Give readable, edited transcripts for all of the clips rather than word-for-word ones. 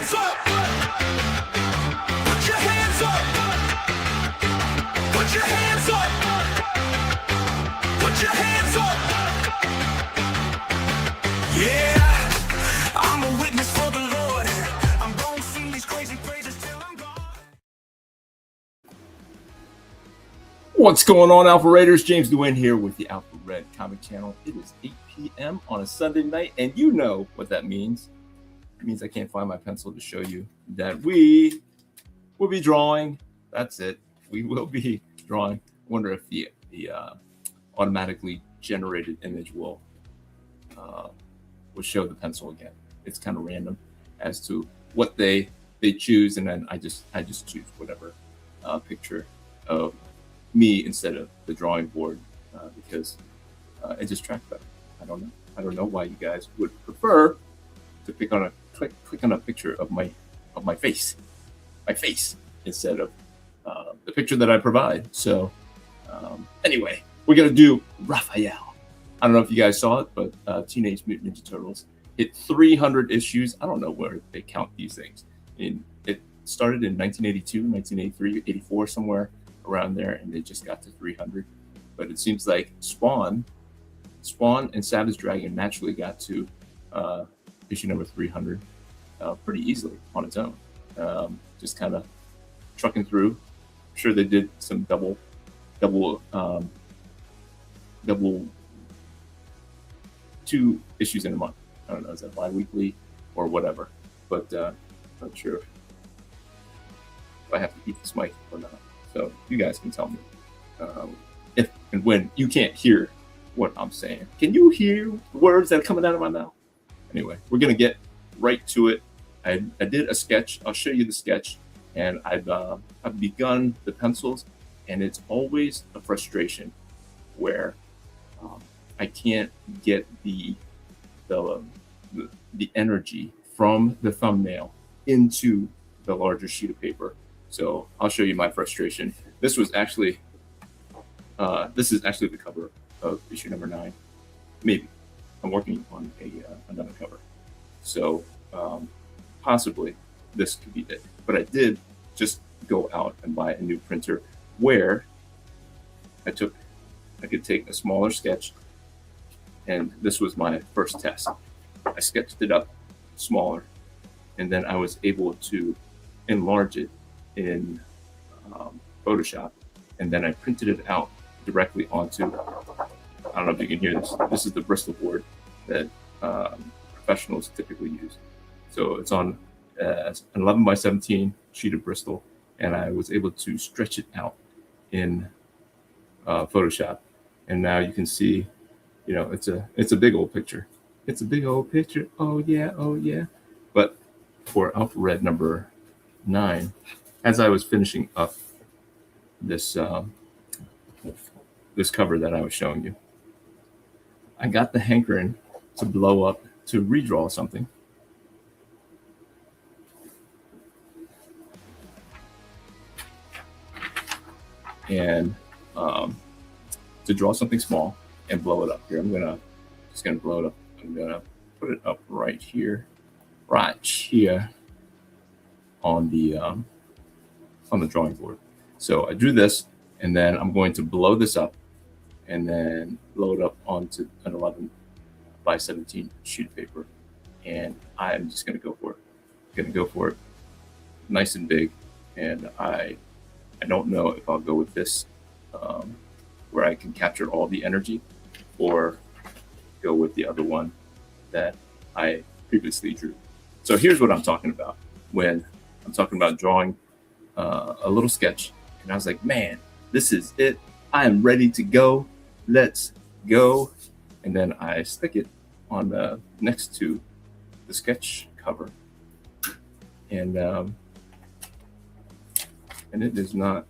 hands up. Put your hands up. Put your hands up. Put your hands up. Yeah, I'm a witness for the Lord. I'm gonna sing these crazy praises till I'm gone. What's going on, Alpha Raiders? James Nguyen here with the Alpha Red Comic Channel. It is 8 p.m. on a Sunday night, and you know what that means. It means I can't find my pencil to show you that we will be drawing. That's it. We will be drawing. I wonder if the automatically generated image will show the pencil again. It's kind of random as to what they choose, and then I just choose whatever picture of me instead of the drawing board because it just tracks better. I don't know why you guys would prefer to click on a picture of my face instead of the picture that I provide. So anyway, we're gonna do Raphael. I don't know if you guys saw it, but Teenage Mutant Ninja Turtles hit 300 issues. I don't know where they count these things. It started in 1982, 1983, 84, somewhere around there, and they just got to 300. But it seems like Spawn and Savage Dragon naturally got to issue number 300 pretty easily on its own. Just kind of trucking through. I'm sure they did some double 2 issues in a month. I don't know, is that bi-weekly or whatever? But not sure if I have to eat this mic or not. So you guys can tell me if and when you can't hear what I'm saying. Can you hear the words that are coming out of my mouth? Anyway, we're gonna get right to it. I did a sketch. I'll show you the sketch, and I've begun the pencils, and it's always a frustration where I can't get the energy from the thumbnail into the larger sheet of paper. So I'll show you my frustration. This is actually the cover of issue number 9. Maybe I'm working on another cover, so possibly this could be it. But I did just go out and buy a new printer where I could take a smaller sketch, and this was my first test. I sketched it up smaller, and then I was able to enlarge it in Photoshop, and then I printed it out directly onto, I don't know if you can hear this. This is the Bristol board that professionals typically use. So it's on an 11 by 17 sheet of Bristol, and I was able to stretch it out in Photoshop. And now you can see, it's a big old picture. It's a big old picture. Oh yeah, oh yeah. But for Alpha Red number 9, as I was finishing up this this cover that I was showing you, I got the hankering to redraw something. And to draw something small and blow it up here. I'm just gonna blow it up. I'm gonna put it up right here on the drawing board. So I drew this, and then I'm going to blow this up, and then blow it up onto an 11 by 17 sheet of paper. And I'm just gonna go for it. Nice and big. And I don't know if I'll go with this, where I can capture all the energy, or go with the other one that I previously drew. So here's what I'm talking about when I'm talking about drawing a little sketch, and I was like, man, this is it. I am ready to go. Let's go. And then I stick it on next to the sketch cover, and it is not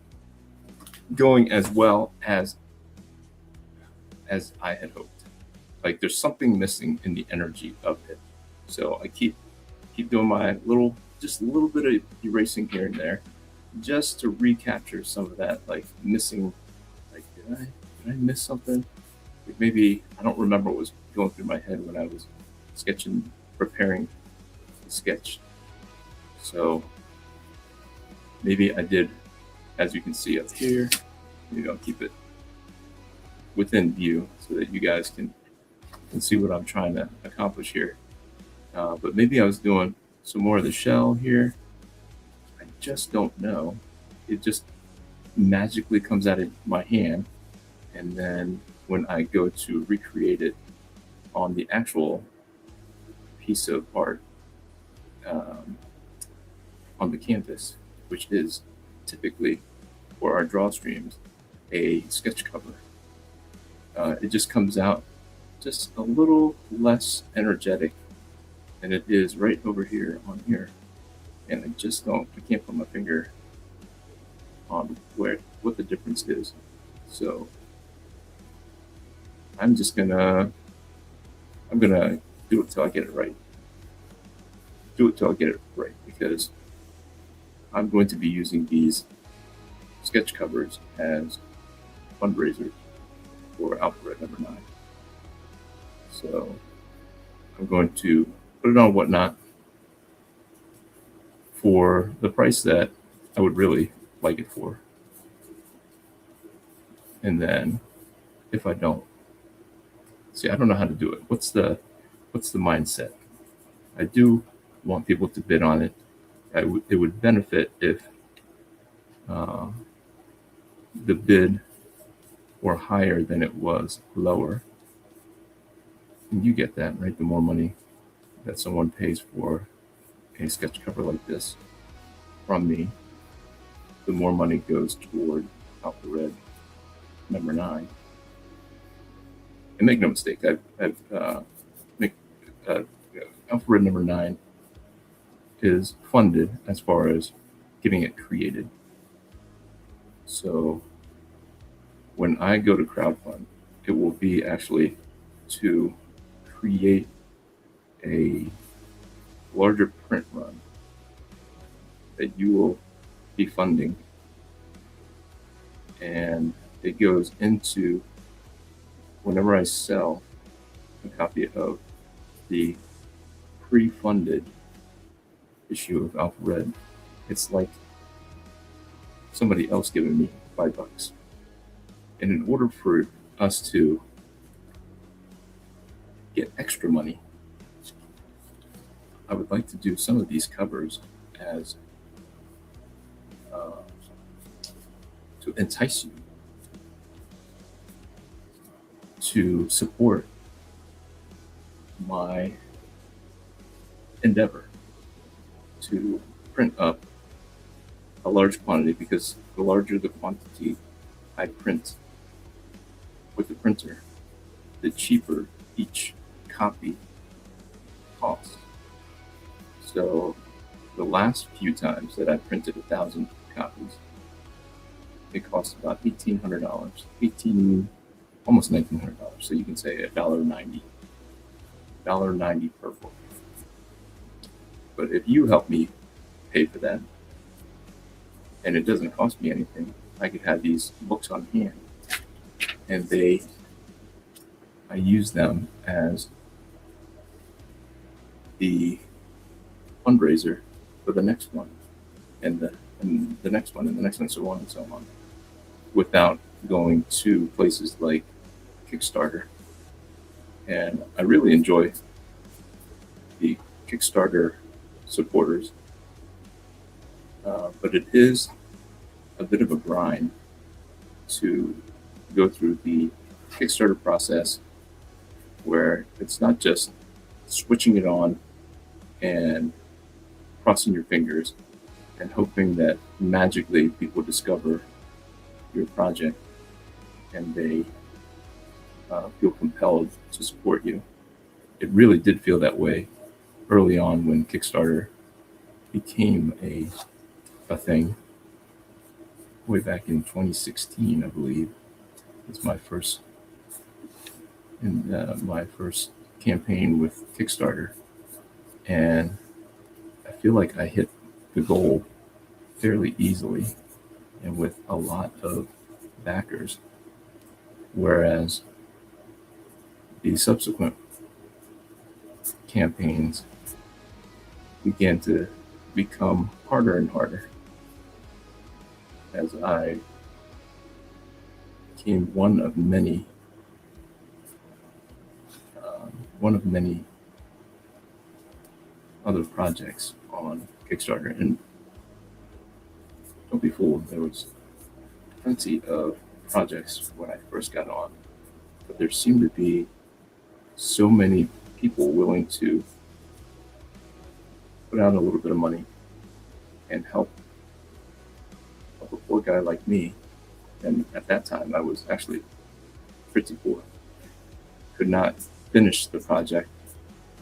going as well as I had hoped. Like, there's something missing in the energy of it. So I keep doing my just a little bit of erasing here and there, just to recapture some of that, like, missing. Like, did I miss something? Like, maybe I don't remember what was going through my head when I was preparing the sketch. So maybe I did, as you can see up here, maybe I'll keep it within view so that you guys can see what I'm trying to accomplish here. But maybe I was doing some more of the shell here. I just don't know. It just magically comes out of my hand. And then when I go to recreate it on the actual piece of art on the canvas, which is typically for our draw streams a sketch cover, it just comes out just a little less energetic than it is right over here on here. And I can't put my finger on what the difference is. So I'm gonna do it till I get it right. Because I'm going to be using these sketch covers as fundraisers for Alphabet number 9. So I'm going to put it on Whatnot for the price that I would really like it for. And then if I don't, see, I don't know how to do it. What's the mindset? I do want people to bid on it. It would benefit if the bid were higher than it was lower. And you get that, right? The more money that someone pays for a sketch cover like this from me, the more money goes toward Alphabet number 9. And make no mistake, Alphabet number 9 is funded as far as getting it created. So when I go to crowdfund, it will be actually to create a larger print run that you will be funding, and it goes into whenever I sell a copy of the pre-funded issue of Alpha Red, it's like somebody else giving me $5. And in order for us to get extra money, I would like to do some of these covers as to entice you to support my endeavor to print up a large quantity, because the larger the quantity I print with the printer, the cheaper each copy costs. So the last few times that I printed 1,000 copies, it cost about $1,800, almost $1,900. So you can say $1.90 per book. But if you help me pay for that, and it doesn't cost me anything, I could have these books on hand, and I use them as the fundraiser for the next one, and the next one, and the next one, so on and so on, without going to places like Kickstarter. And I really enjoy the Kickstarter supporters, but it is a bit of a grind to go through the Kickstarter process, where it's not just switching it on and crossing your fingers and hoping that magically people discover your project and they feel compelled to support you. It really did feel that way early on when Kickstarter became a thing. Way back in 2016, I believe, was my first campaign with Kickstarter, and I feel like I hit the goal fairly easily and with a lot of backers, whereas the subsequent campaigns began to become harder and harder as I became one of many other projects on Kickstarter. And don't be fooled, there was plenty of projects when I first got on, but there seemed to be so many people willing to put out a little bit of money and help a poor guy like me. And at that time, I was actually pretty poor. Could not finish the project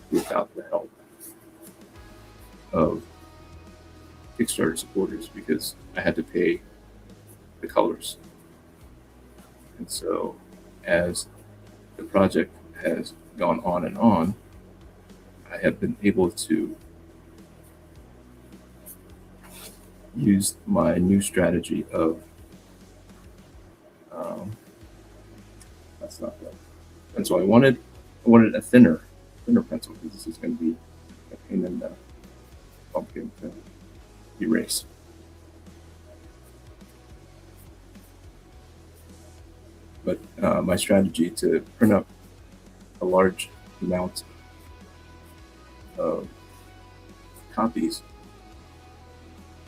without the help of Kickstarter supporters because I had to pay the colors. And so as the project has gone on and on, I have been able to use my new strategy of that's not good. And so I wanted a thinner pencil because this is going to be a pain in the pumpkin to erase. But my strategy to print up a large amount of copies,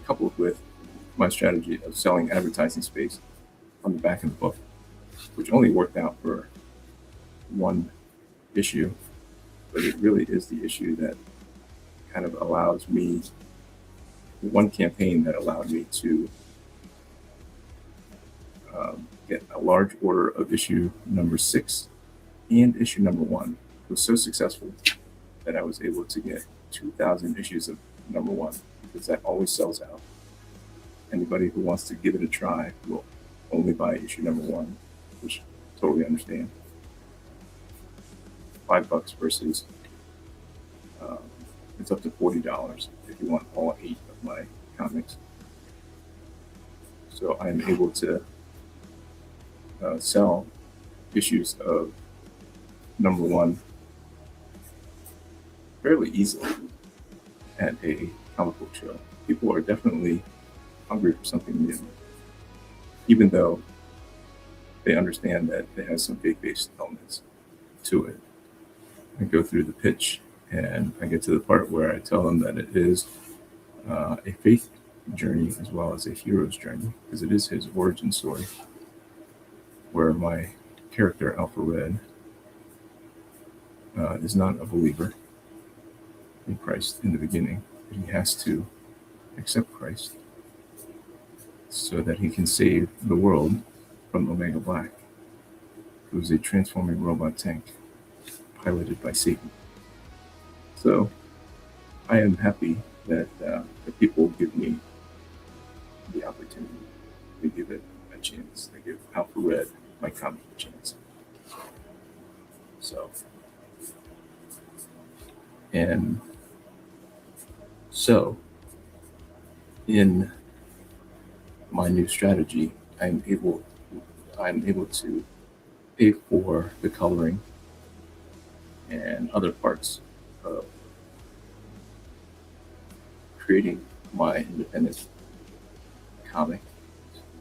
coupled with my strategy of selling advertising space on the back of the book, which only worked out for one issue, but it really is the issue that kind of allows me, one campaign that allowed me to get a large order of issue number 6 and issue number 1. It was so successful that I was able to get 2,000 issues of number 1 because that always sells out. Anybody who wants to give it a try will only buy issue number 1, which I totally understand. $5 versus it's up to $40 if you want all 8 of my comics. So I'm able to sell issues of number 1 fairly easily at a comic book show. People are definitely hungry for something new, even though they understand that it has some faith-based elements to it. I go through the pitch and I get to the part where I tell them that it is a faith journey as well as a hero's journey, because it is his origin story, where my character, Alpha Red, is not a believer in Christ in the beginning. But he has to accept Christ so that he can save the world from Omega Black, who is a transforming robot tank piloted by Satan. So I am happy that the people give me the opportunity. They give it a chance. They give Alpha Red, my comic, a chance. So in my new strategy, I'm able to pay for the coloring and other parts of creating my independent comic,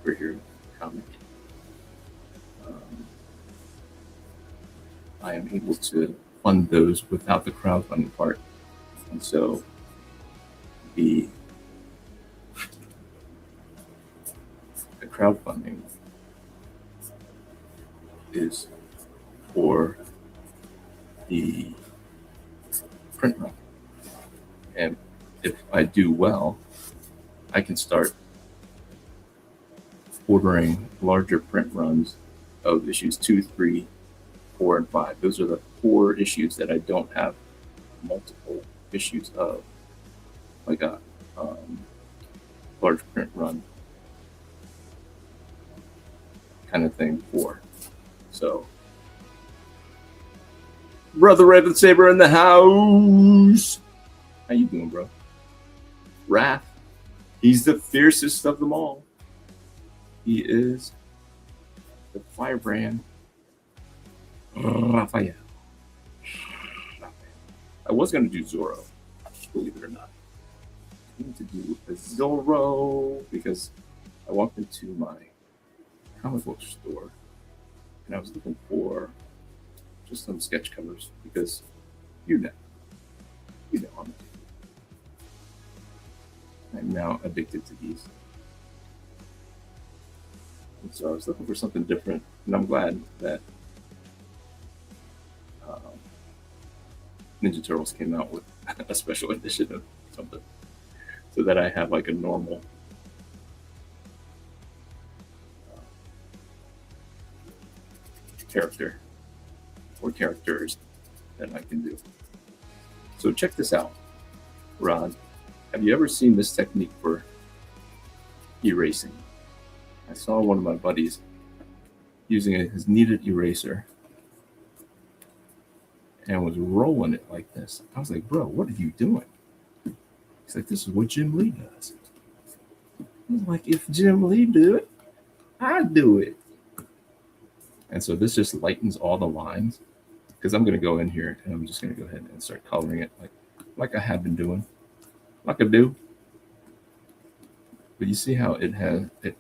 superhero comic. I am able to fund those without the crowdfunding part, and so the crowdfunding is for the print run. And if I do well, I can start ordering larger print runs of issues 2, 3, 4, and 5. Those are the 4 issues that I don't have multiple issues of, like a large print run kind of thing for. So, Brother Raven Saber in the house. How you doing, bro? Raph, he's the fiercest of them all. He is the firebrand. Raphael. I was going to do Zorro, believe it or not. I need to do a Zorro because I walked into my comic book store and I was looking for just some sketch covers because you know, I'm now addicted to these. And so I was looking for something different, and I'm glad that Ninja Turtles came out with a special edition of something, so that I have like a normal character or characters that I can do. So check this out, Rod. Have you ever seen this technique for erasing? I saw one of my buddies using his kneaded eraser and was rolling it like this. I was like, bro, what are you doing? He's like, this is what Jim Lee does. I was like, if Jim Lee do it, I do it. And so this just lightens all the lines, because I'm going to go in here and I'm just going to go ahead and start coloring it like I have been doing, like I do. But you see how it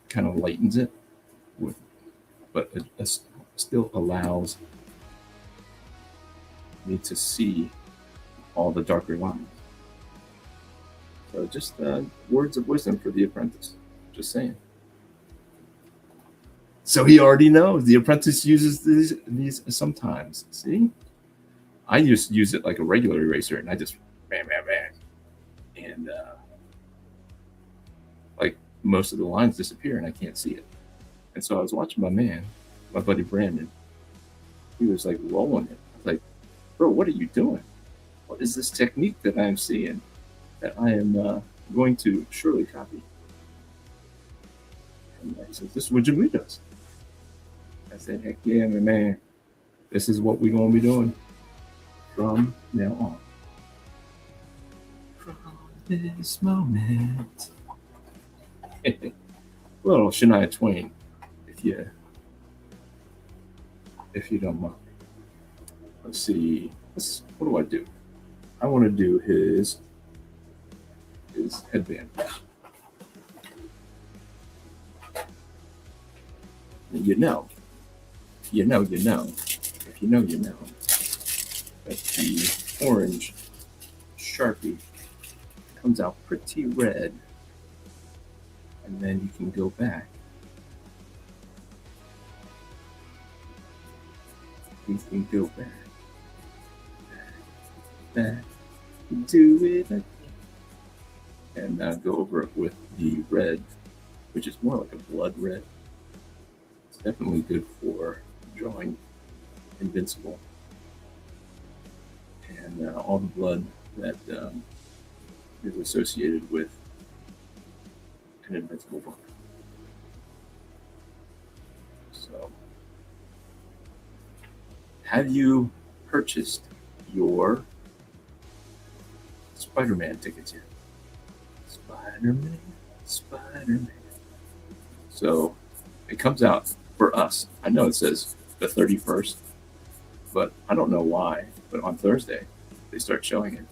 kind of lightens it, but it still allows me to see all the darker lines. So just words of wisdom for the apprentice. Just saying. So he already knows. The apprentice uses these sometimes. See? I used to use it like a regular eraser, and I just bam, bam, bam. And like most of the lines disappear, and I can't see it. And so I was watching my buddy Brandon. He was like rolling it. I was like, bro, what are you doing? What is this technique that I am seeing that I am going to surely copy? And he says, this is what Jim Lee does. I said, heck yeah, man. This is what we're going to be doing from now on. From this moment. Little Shania Twain, if you don't mind. Let's see. What do I do? I want to do his headband. And you know. If you know, you know. That the orange Sharpie comes out pretty red. And then you can go back. You can go back, do it again. And go over it with the red, which is more like a blood red. It's definitely good for drawing Invincible and all the blood that is associated with an Invincible book. So, have you purchased your Spider-Man tickets yet? Spider-Man. So it comes out for us. I know it says the 31st, but I don't know why. But on Thursday, they start showing it.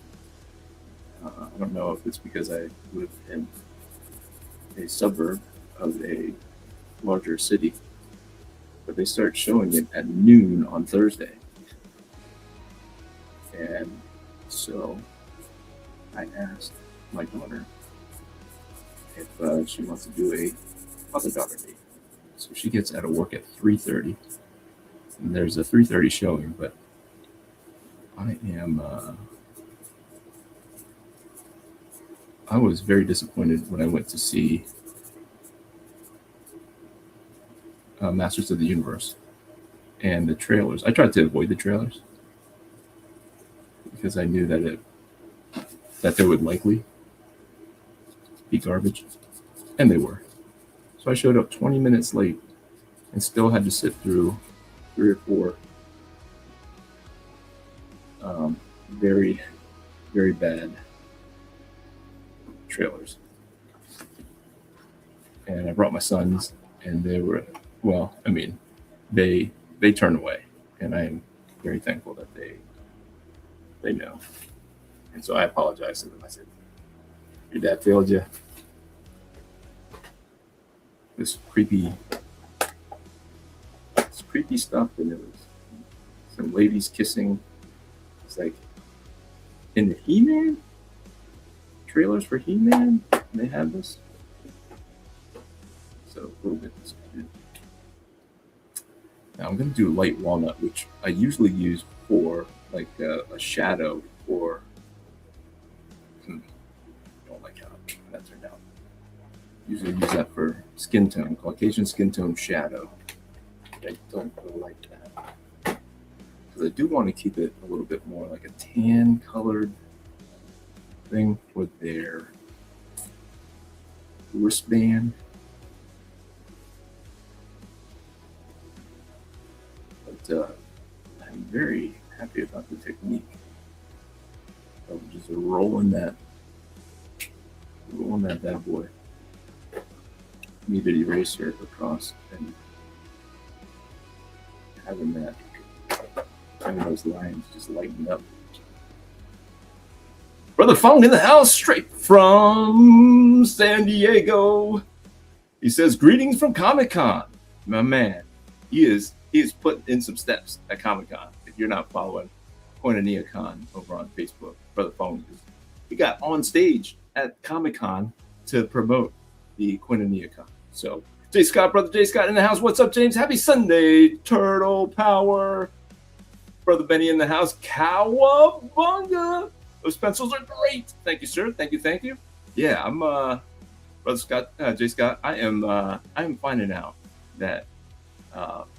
I don't know if it's because I live in a suburb of a larger city, but they start showing it at noon on Thursday. And so I asked my daughter if she wants to do a mother-daughter date. So she gets out of work at 3:30, and there's a 3:30 showing. But I was very disappointed when I went to see Masters of the Universe and the trailers. I tried to avoid the trailers because I knew that they would likely be garbage, and they were. So I showed up 20 minutes late and still had to sit through 3 or 4 very, very bad trailers. And I brought my sons, and they were, well, I mean, they turned away, and I am very thankful that they know. And so I apologized to them. I said, Your dad failed you. This creepy stuff, and there was some ladies kissing. It's like in the He-Man trailers for He-Man, they have this. So a little bit disappointed. Now I'm going to do light walnut, which I usually use for like a shadow or don't like how that turned out. Usually use that for skin tone, Caucasian skin tone shadow. I don't really like that because I do want to keep it a little bit more like a tan colored thing for their wristband. But I'm very happy about the technique of just rolling that bad boy. Needed eraser across and having those lines just lighten up. Brother Fong in the house, straight from San Diego. He says, greetings from Comic-Con. My man, he is putting in some steps at Comic-Con. If you're not following Koinonia Con over on Facebook, Brother Fong, he got on stage at Comic-Con to promote the Koinonia Con. So, Jay Scott, Brother Jay Scott in the house. What's up, James? Happy Sunday, Turtle Power. Brother Benny in the house. Cowabunga. Those pencils are great. Thank you, sir. Thank you. Yeah, I'm Brother Scott, Jay Scott. I am finding out that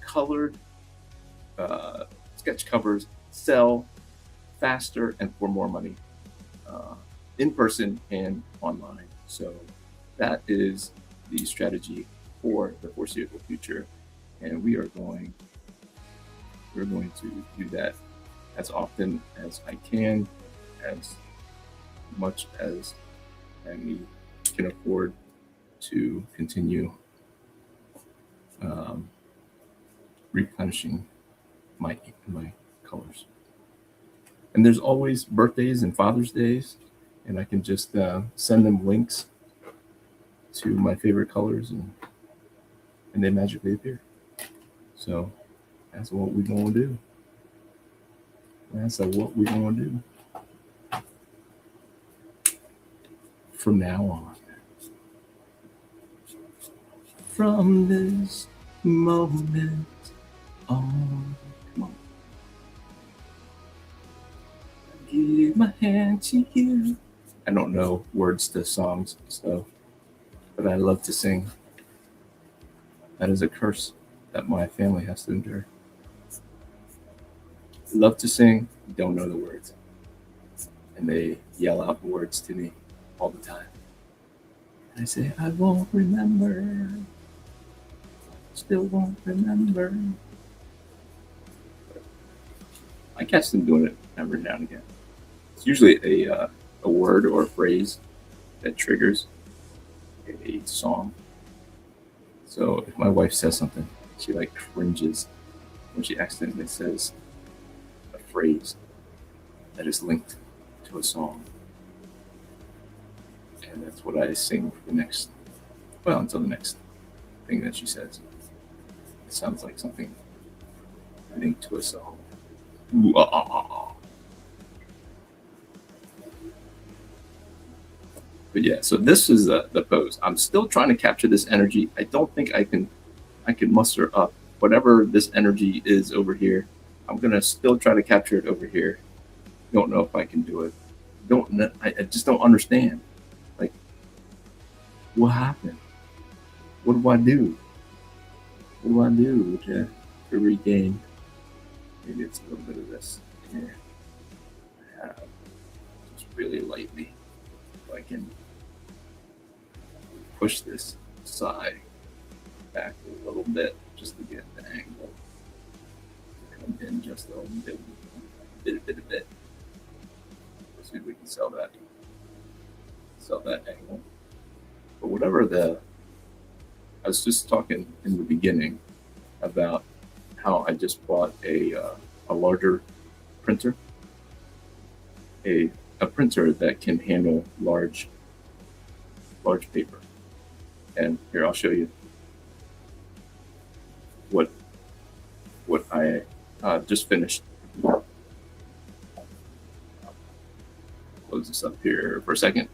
colored sketch covers sell faster and for more money in person and online. So that is the strategy for the foreseeable future, and we're going to do that as often as I can, as much as I can afford to continue replenishing my colors. And there's always birthdays and Father's Days, and I can just send them links to my favorite colors, and they magically appear. So that's what we're gonna do. From now on. From this moment on. Come on. I give my hand to you. I don't know words to songs, so, but I love to sing. That is a curse that my family has to endure. Love to sing, don't know the words. And they yell out the words to me all the time. And I say, I won't remember. Still won't remember. I catch them doing it every now and again. It's usually a word or a phrase that triggers a song. So if my wife says something, she like cringes when she accidentally says a phrase that is linked to a song. And that's what I sing for until the next thing that she says. It sounds like something linked to a song. Ooh, ah, ah, ah. But yeah, so this is the pose. I'm still trying to capture this energy. I don't think I can muster up whatever this energy is over here. I'm gonna still try to capture it over here. Don't know if I can do it. I just don't understand. Like, what happened? What do I do? What do I do to regain? Maybe it's a little bit of this here. I have just really lightly, so I can push this side back a little bit just to get the angle to come in just a little bit. Let's see if we can sell that angle. But whatever I was just talking in the beginning about how I just bought a larger printer, a printer that can handle large large paper. And here, I'll show you what I just finished. Close this up here for a second.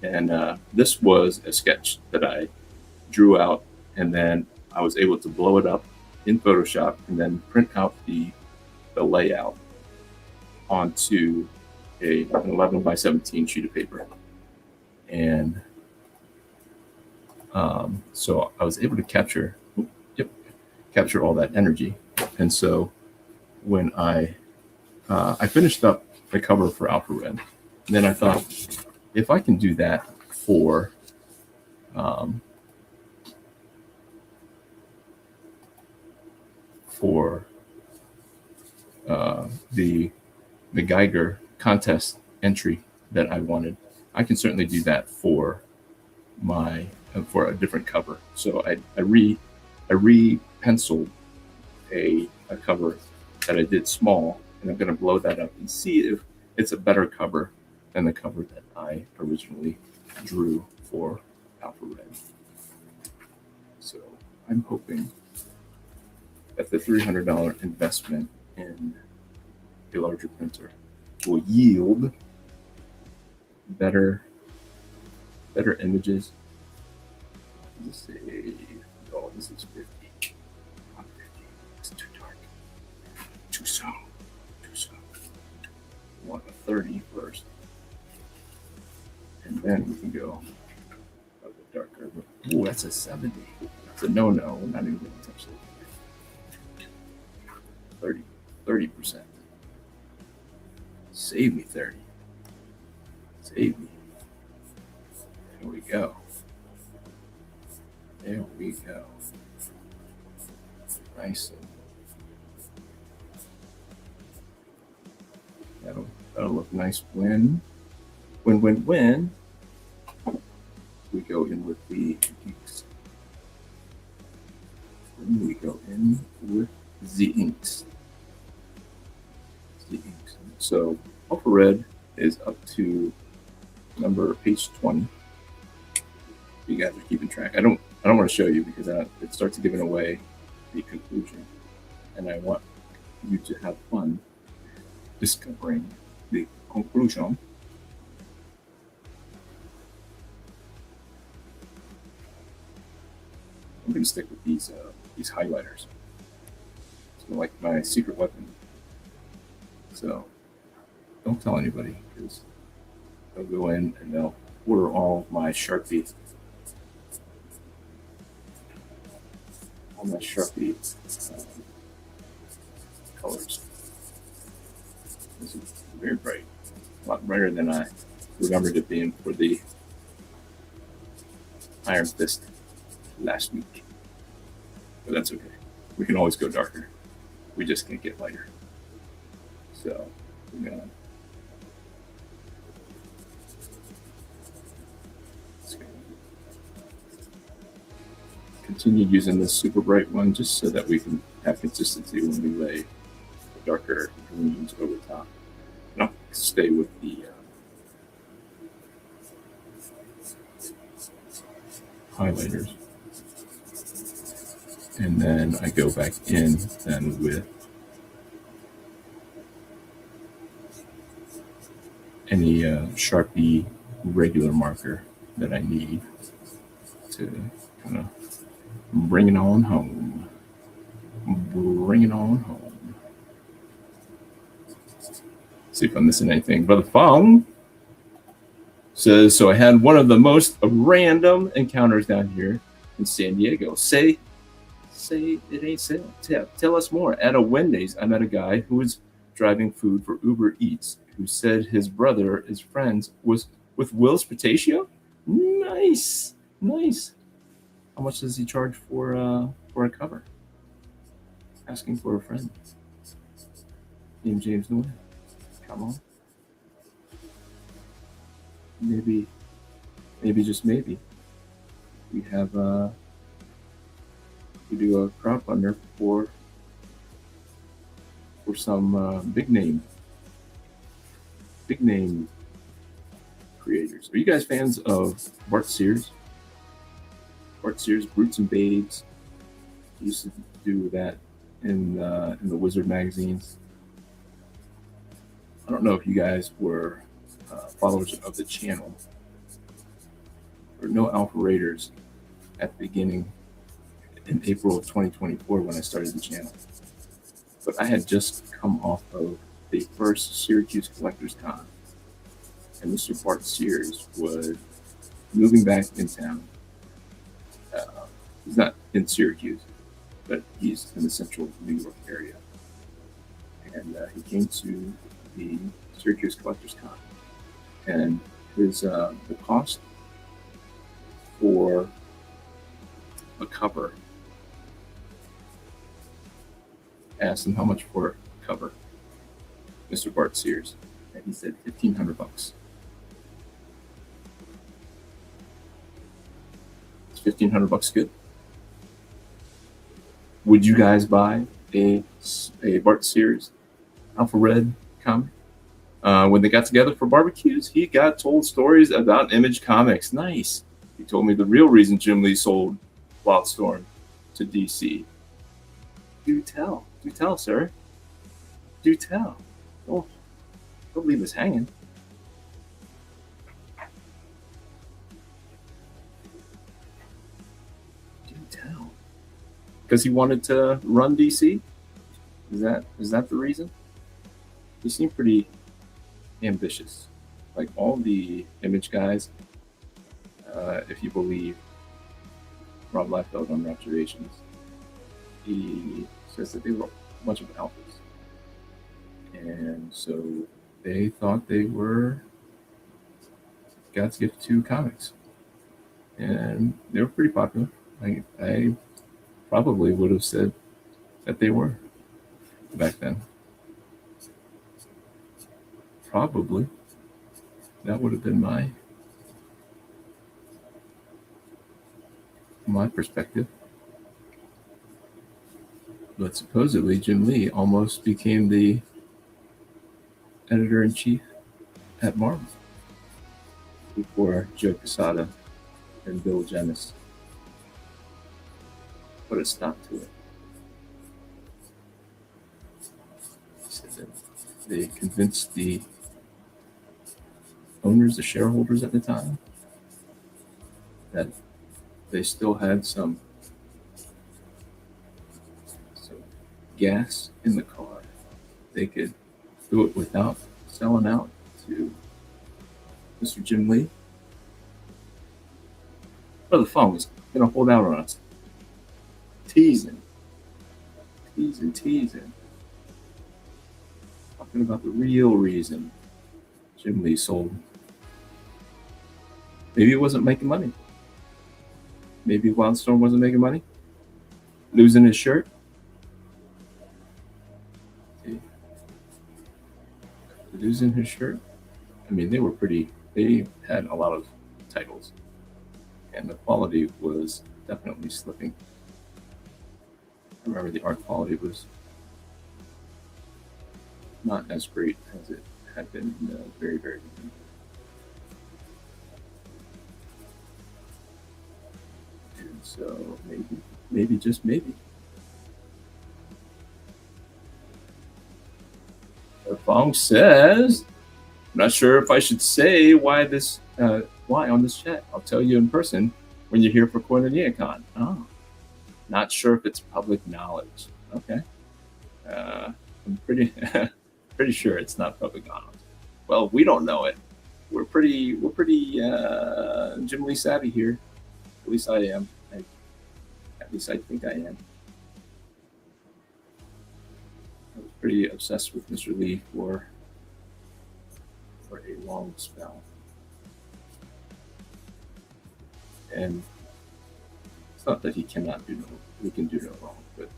And this was a sketch that I drew out, and then I was able to blow it up in Photoshop and then print out the layout onto an 11 by 17 sheet of paper. And so I was able to capture all that energy. And so when I finished up the cover for Alpha Red, and then I thought, if I can do that for the Geiger contest entry that I wanted, I can certainly do that for a different cover. So I re-penciled a cover that I did small, and I'm going to blow that up and see if it's a better cover than the cover that I originally drew for Alpha Red. So I'm hoping that the $300 investment in a larger printer will yield better images. Let's see. Oh, this is 50. Not 50. It's too dark. Too soon. I want a 30 first. And then we can go a bit darker. Ooh, that's a 70. That's a no-no. We're not even going to touch that. 30%. Save me 30. Save me. There we go. Nice. That'll look nice when we go in with the inks. When we go in with the inks. So Alpha Red is up to page 20. You guys are keeping track. I don't want to show you because it starts giving away the conclusion, and I want you to have fun discovering the conclusion. I'm going to stick with these highlighters. It's like my secret weapon. So don't tell anybody, because they'll go in and they'll order all my Sharpie colors. This is very bright, a lot brighter than I remembered it being for the Iron Fist last week. But that's okay. We can always go darker. We just can't get lighter. So we're gonna continue using this super bright one just so that we can have consistency when we lay the darker greens over top. And I'll stay with the highlighters. And then I go back in then with any Sharpie regular marker that I need to kind of bring it on home. See if I'm missing anything. Brother Fong says, so I had one of the most random encounters down here in San Diego. Say it ain't so. Tell us more. At a Wendy's, I met a guy who was driving food for Uber Eats, who said his brother is friends with Will Spataccio. Nice. How much does he charge for a cover? Asking for a friend. Name James Noy. Come on. Maybe just maybe. We have we do a crowdfunder for some big name creators. Are you guys fans of Bart Sears? Bart Sears, Brutes and Babes. He used to do that in the Wizard magazines. I don't know if you guys were followers of the channel. There were no Alpha Raiders at the beginning in April of 2024 when I started the channel. But I had just come off of the first Syracuse Collectors Con, and Mr. Bart Sears was moving back in town. He's not in Syracuse, but he's in the central New York area. And he came to the Syracuse Collectors Con, and his the cost for a cover. Asked him how much for a cover, Mr. Bart Sears, and he said $1,500. Is $1,500 good? Would you guys buy a Bart Sears Alpha Red comic? When they got together for barbecues, he got told stories about Image Comics. Nice. He told me the real reason Jim Lee sold Wildstorm to DC. Do tell. Do tell, sir. Do tell. Don't leave us hanging. Do tell. Because he wanted to run DC? Is that the reason? He seemed pretty ambitious. Like all the Image guys, if you believe Rob Liefeld on Observations, he says that they were a bunch of alphas. And so they thought they were God's gift to comics. And they were pretty popular. I probably would have said that they were back then. Probably. That would have been my perspective. But supposedly Jim Lee almost became the editor-in-chief at Marvel before Joe Quesada and Bill Jemis put a stop to it. He said that they convinced the owners, the shareholders at the time, that they still had some gas in the car. They could do it without selling out to Mr. Jim Lee. Brother Fong was going to hold out on us. Teasing. Talking about the real reason Jim Lee sold. Maybe he wasn't making money. Maybe Wildstorm wasn't making money. Losing his shirt. Losing his shirt. I mean, they had a lot of titles, and the quality was definitely slipping. I remember the art quality was not as great as it had been in the very, very beginning. And so maybe just maybe, Fong says, I'm not sure if I should say why on this chat. I'll tell you in person when you're here for CoinoniaCon. Oh, not sure if it's public knowledge. Okay. I'm pretty sure it's not public knowledge. Well, we don't know it. We're pretty Jim Lee savvy here. At least I am. At least I think I am. I was pretty obsessed with Mr. Lee for a long spell. And it's not that he can do no wrong, but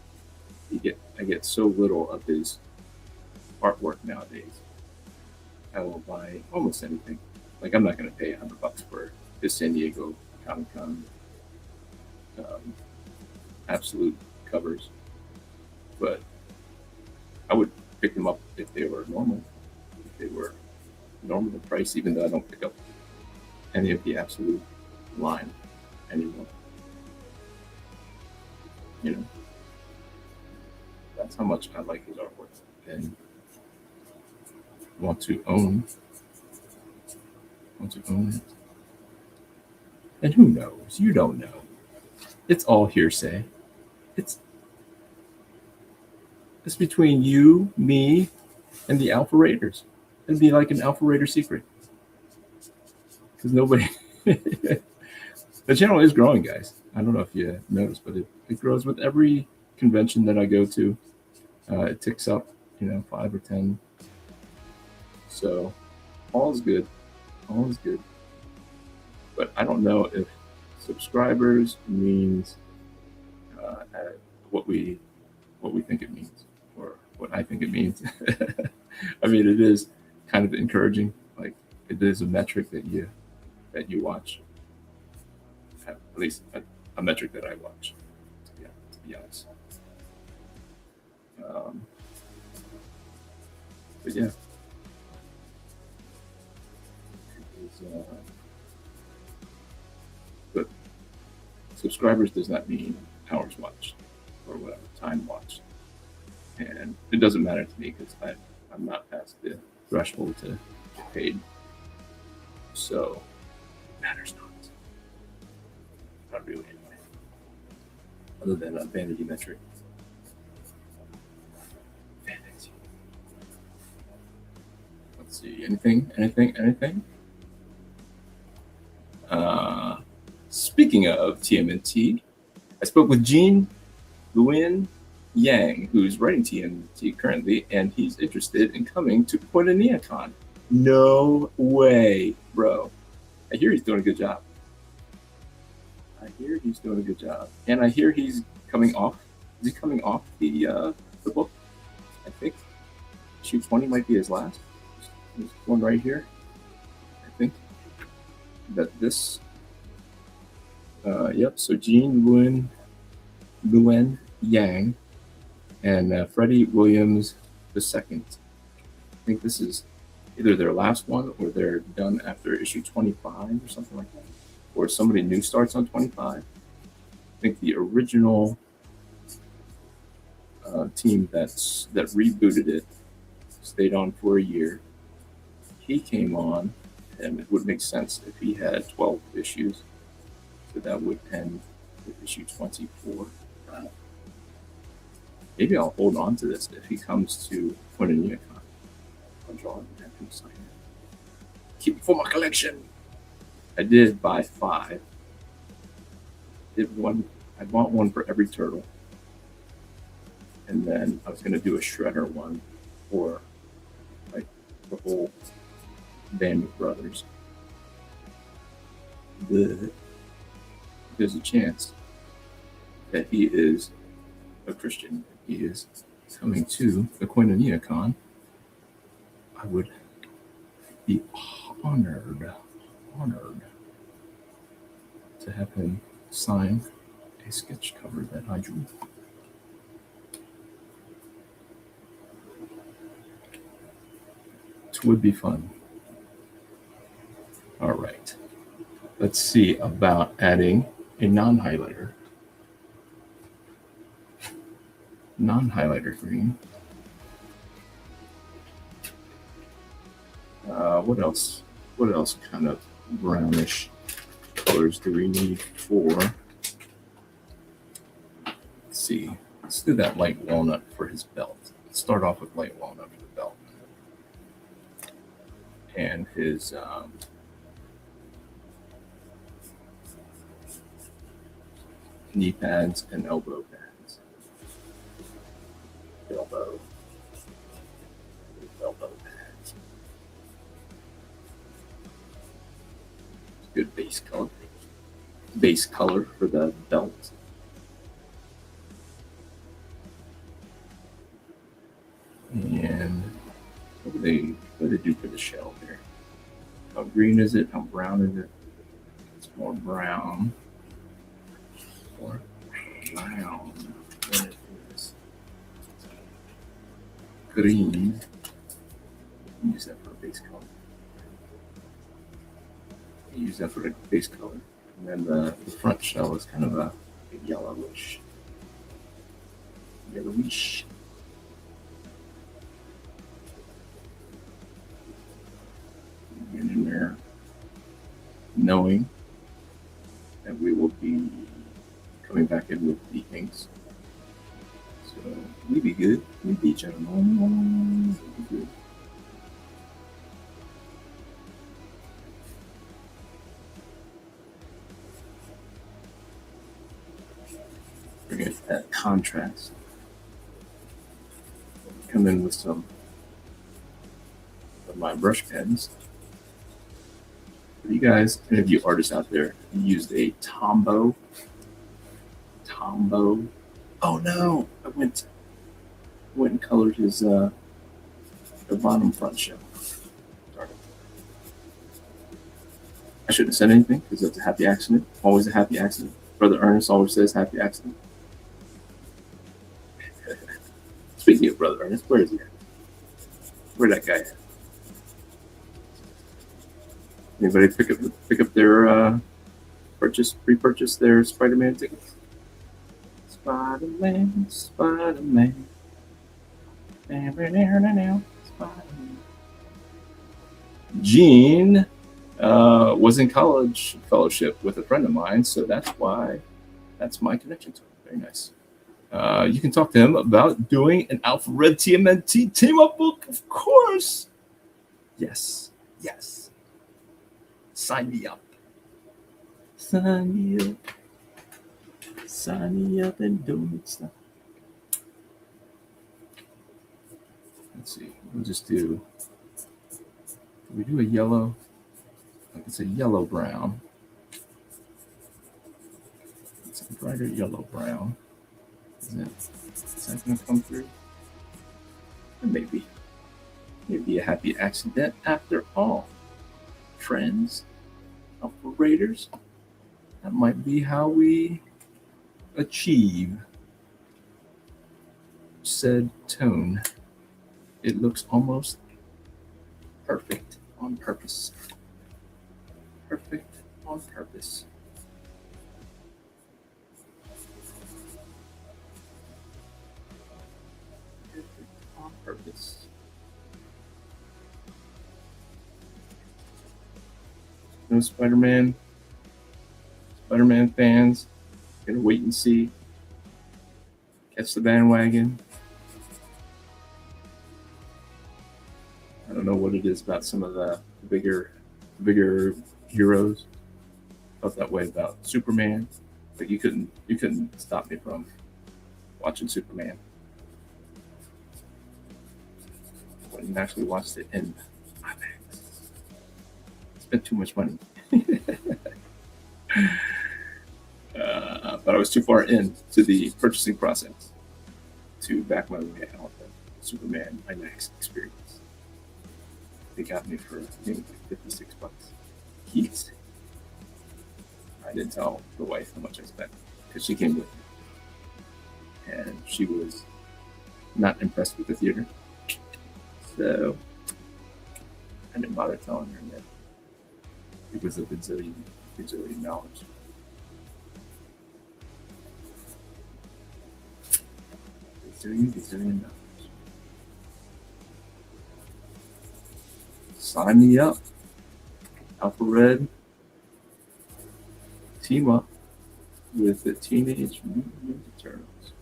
I get so little of his artwork nowadays. I will buy almost anything. Like, I'm not going to pay $100 for his San Diego Comic-Con absolute covers, but I would pick them up if they were normal. If they were normal price, even though I don't pick up any of the absolute line anymore. You know, that's how much I like his artwork and want to own it. And who knows? You don't know. It's all hearsay. It's between you, me, and the Alpha Raiders. It'd be like an Alpha Raider secret. Because nobody... The channel is growing, guys. I don't know if you noticed, but it grows with every convention that I go to. It ticks up, 5 or 10. So all is good. All is good. But I don't know if subscribers means what we think it means, or what I think it means. I mean, it is kind of encouraging. Like, it is a metric that you watch. At least a metric that I watch. Yeah, to be honest. But yeah. But subscribers does not mean hours watched or whatever, time watched. And it doesn't matter to me because I'm not past the threshold to get paid. So it matters not. Not really anyway. Other than a vanity metric. Vanity. Let's see. Anything? Speaking of TMNT, I spoke with Jean Nguyen Yang, who's writing TMNT currently, and he's interested in coming to Koinonia. No way, bro. I hear he's doing a good job. And I hear he's coming off. Is he coming off the book? I think issue 20 might be his last. There's one right here. I think that this. Yep. So Jean Nguyen Yang and Freddie Williams II. I think this is either their last one or they're done after issue 25 or something like that. Or somebody new starts on 25. I think the original team that rebooted it stayed on for a year. He came on, and it would make sense if he had 12 issues. So that would end with issue 24. Maybe I'll hold on to this if he comes to Koinonia. I'll draw it and have him sign it. Keep it for my collection. I did buy 5. I bought one for every turtle. And then I was going to do a shredder one for like the whole band of brothers. But there's a chance that he is a Christian. He is coming to the Koinonia Con. I would be honored to have him sign a sketch cover that I drew. It would be fun. All right. Let's see about adding a non-highlighter. Non-highlighter green. What else? What else kind of brownish colors do we need for? Let's see. Let's do that light walnut for his belt. Let's start off with light walnut for the belt. And his knee pads and elbow pads. Elbow pads. Good base color. Base color for the belt. And what do they do for the shell here? How green is it? How brown is it? It's more brown. More brown than it is green. Use that for a base color. use that for the base color. And then the front shell is kind of a yellowish. Yellowish. And in there, knowing that we will be coming back in with the inks. So we be good. We be gentlemen. We be good. Forget that contrast. Come in with some of my brush pens. For you guys, any of you artists out there, you used a Tombow. Oh no! I went and colored his the bottom front shell. Darn it. I shouldn't have said anything because it's a happy accident. Always a happy accident. Brother Ernest always says happy accident. Speaking of Brother Ernest, where is he at? Where'd that guy at? Anybody pick up their pre-purchase their Spider-Man tickets? Spider-Man. Spider-Man. Gene was in college fellowship with a friend of mine, so that's my connection to him. Very nice. You can talk to him about doing an Alpha Red TMNT team up book, of course. Yes. Sign me up. Sign me up and donate stuff. Let's see. We'll just do. We do a yellow. It's a yellow brown. It's a brighter yellow brown. Is that going to come through? Or maybe a happy accident after all. Friends, operators. That might be how we achieve said tone. It looks almost perfect on purpose. Perfect on purpose. Perfect on purpose. No Spider-Man fans, gonna wait and see. Catch the bandwagon. I don't know what it is about some of the bigger heroes. Felt that way about Superman. Like you couldn't stop me from watching Superman. I went and actually watched it in IMAX. Spent too much money. But I was too far into the purchasing process to back my way out of the Superman IMAX experience. They got me for, I think, like $56. Keys. I didn't tell the wife how much I spent because she came with me. And she was not impressed with the theater. So I didn't bother telling her that it was a bazillion dollars. Bazillion dollars. Sign me up. Alpha Red. Team up with the Teenage Mutant Ninja Turtles.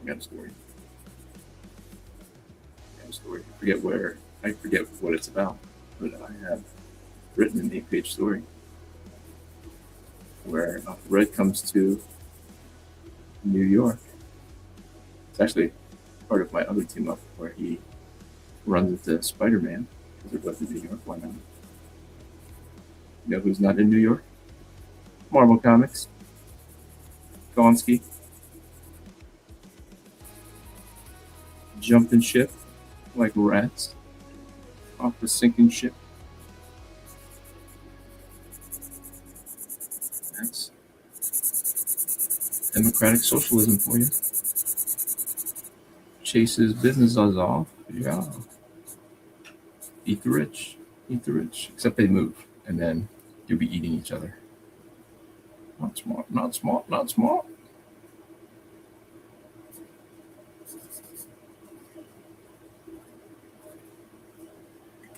I got a story. I forget what it's about, but I have written an 8-page story where Alpha Red comes to New York. It's actually part of my other team up where he runs into Spider-Man because they're both in New York. Why not? You know who's not in New York? Marvel Comics. Gonski. Jumping ship like rats off the sinking ship. That's democratic socialism for you. Chases businesses off. Yeah. Eat the rich. Except they move and then you'll be eating each other. Not smart, not smart, not smart.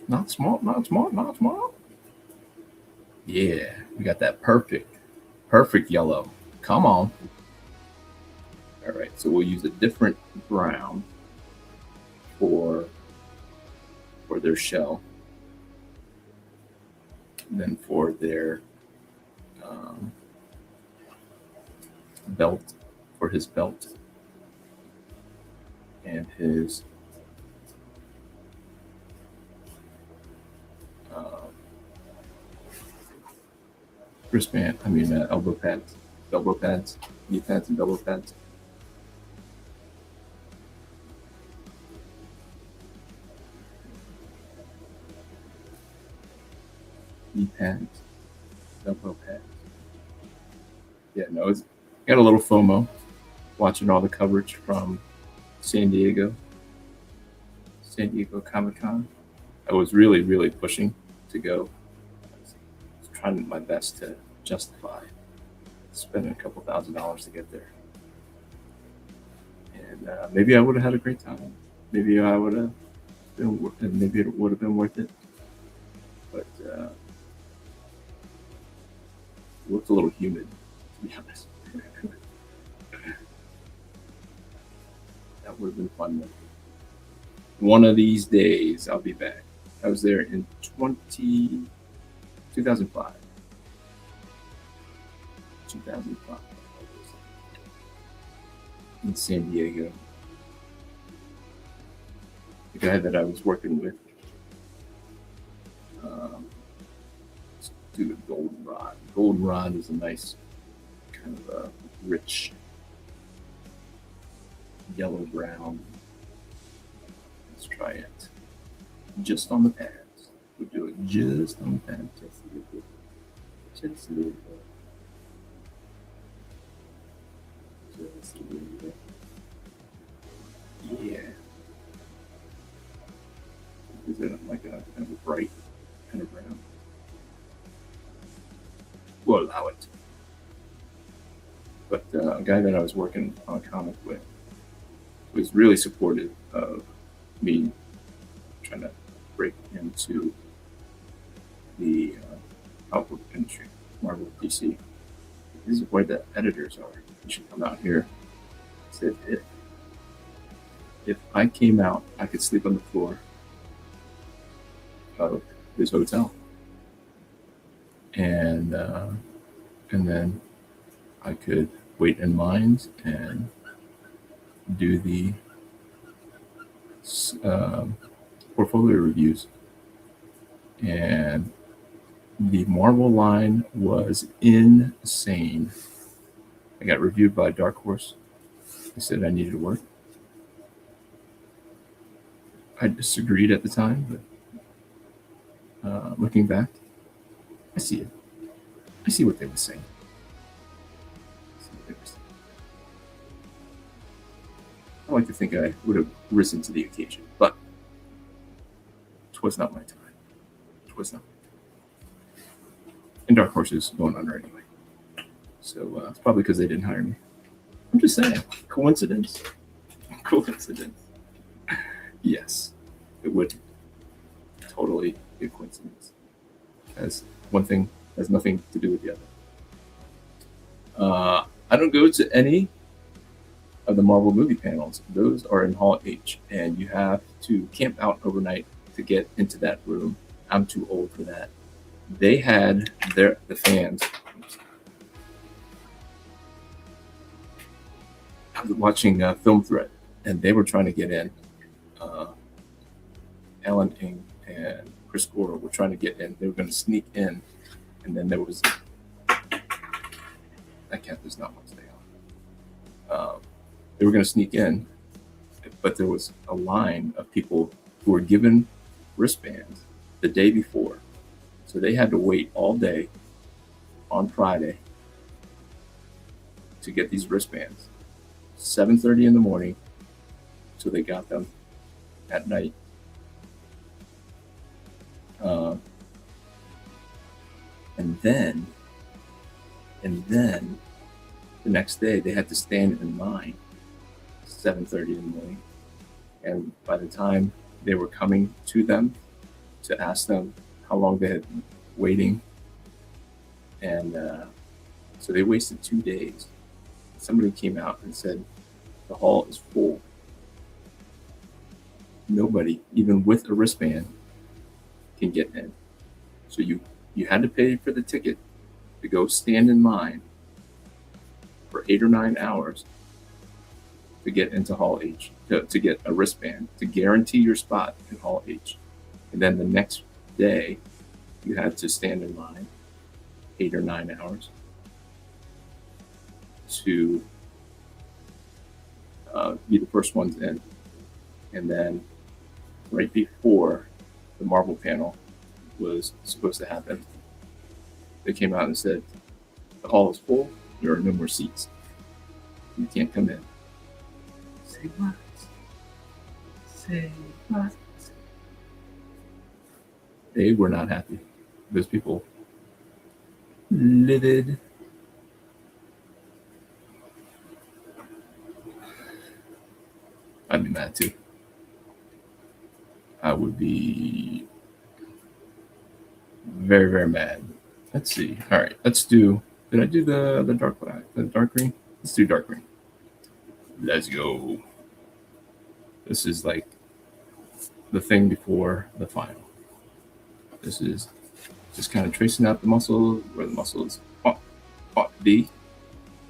Not smart, not smart, not smart. Yeah, we got that perfect yellow. Come on. All right, so we'll use a different brown for their shell than for their belt, for his belt and his wristband. I mean, elbow pads, knee pads, and elbow pads. Knee pads, elbow pads. Yeah, no, it's got a little FOMO watching all the coverage from San Diego Comic-Con. I was really pushing to go. I was trying my best to justify spending a couple $1,000s to get there. And maybe I would have had a great time. Maybe I would have been, maybe it would have been worth it. But it looked a little humid, to be honest. That would have been fun though. One of these days, I'll be back. I was there in 2005. 2005. In San Diego. The guy that I was working with, dude, goldenrod. Goldenrod is a nice kind of a rich yellow brown. Let's try it. Just on the pads. We'll do it just on the pads. Just a little bit. Just a little bit. Just a little bit. Yeah. Is it like a kind of a bright kind of brown? We'll allow it. But a guy that I was working on a comic with was really supportive of me trying to break into the comic book industry, Marvel, DC. This is where the editors are. You should come out here. Said if I came out, I could sleep on the floor of his hotel, and then I could wait in lines and do the portfolio reviews. And the Marvel line was insane. I got reviewed by Dark Horse. They said I needed to work. I disagreed at the time, but looking back, I see it. I see what they were saying. I like to think I would have risen to the occasion, but it was not my time. It was not my time. And Dark Horse is going under anyway. So it's probably because they didn't hire me. I'm just saying. Coincidence? Coincidence. Yes, it would totally be a coincidence. As one thing has nothing to do with the other. I don't go to any of the Marvel movie panels. Those are in Hall H, and you have to camp out overnight to get into that room. I'm too old for that. They had the fans. I was watching Film Threat, and they were trying to get in. Alan Ing and Chris Gore were trying to get in. They were going to sneak in, and then there was that cat does not want to stay on. They were going to sneak in, but there was a line of people who were given wristbands the day before, so they had to wait all day on Friday to get these wristbands. 7:30 in the morning, so they got them at night. then the next day they had to stand in line 7:30 in the morning, and by the time they were coming to them to ask them how long they had been waiting, and so they wasted 2 days. Somebody came out and said the hall is full. Nobody, even with a wristband, can get in. So you had to pay for the ticket to go stand in line for 8 or 9 hours to get into Hall H, to get a wristband, to guarantee your spot in Hall H. And then the next day, you had to stand in line 8 or 9 hours to be the first ones in. And then right before the Marvel panel was supposed to happen, they came out and said, the hall is full, there are no more seats. You can't come in. Say what? Say what? They were not happy. Those people livid. I'd be mad too. I would be very, very mad. Let's see. All right, let's do. Did I do the dark black, the dark green? Let's do dark green. Let's go. This is like the thing before the final. This is just kind of tracing out the muscle where the muscles ought to be,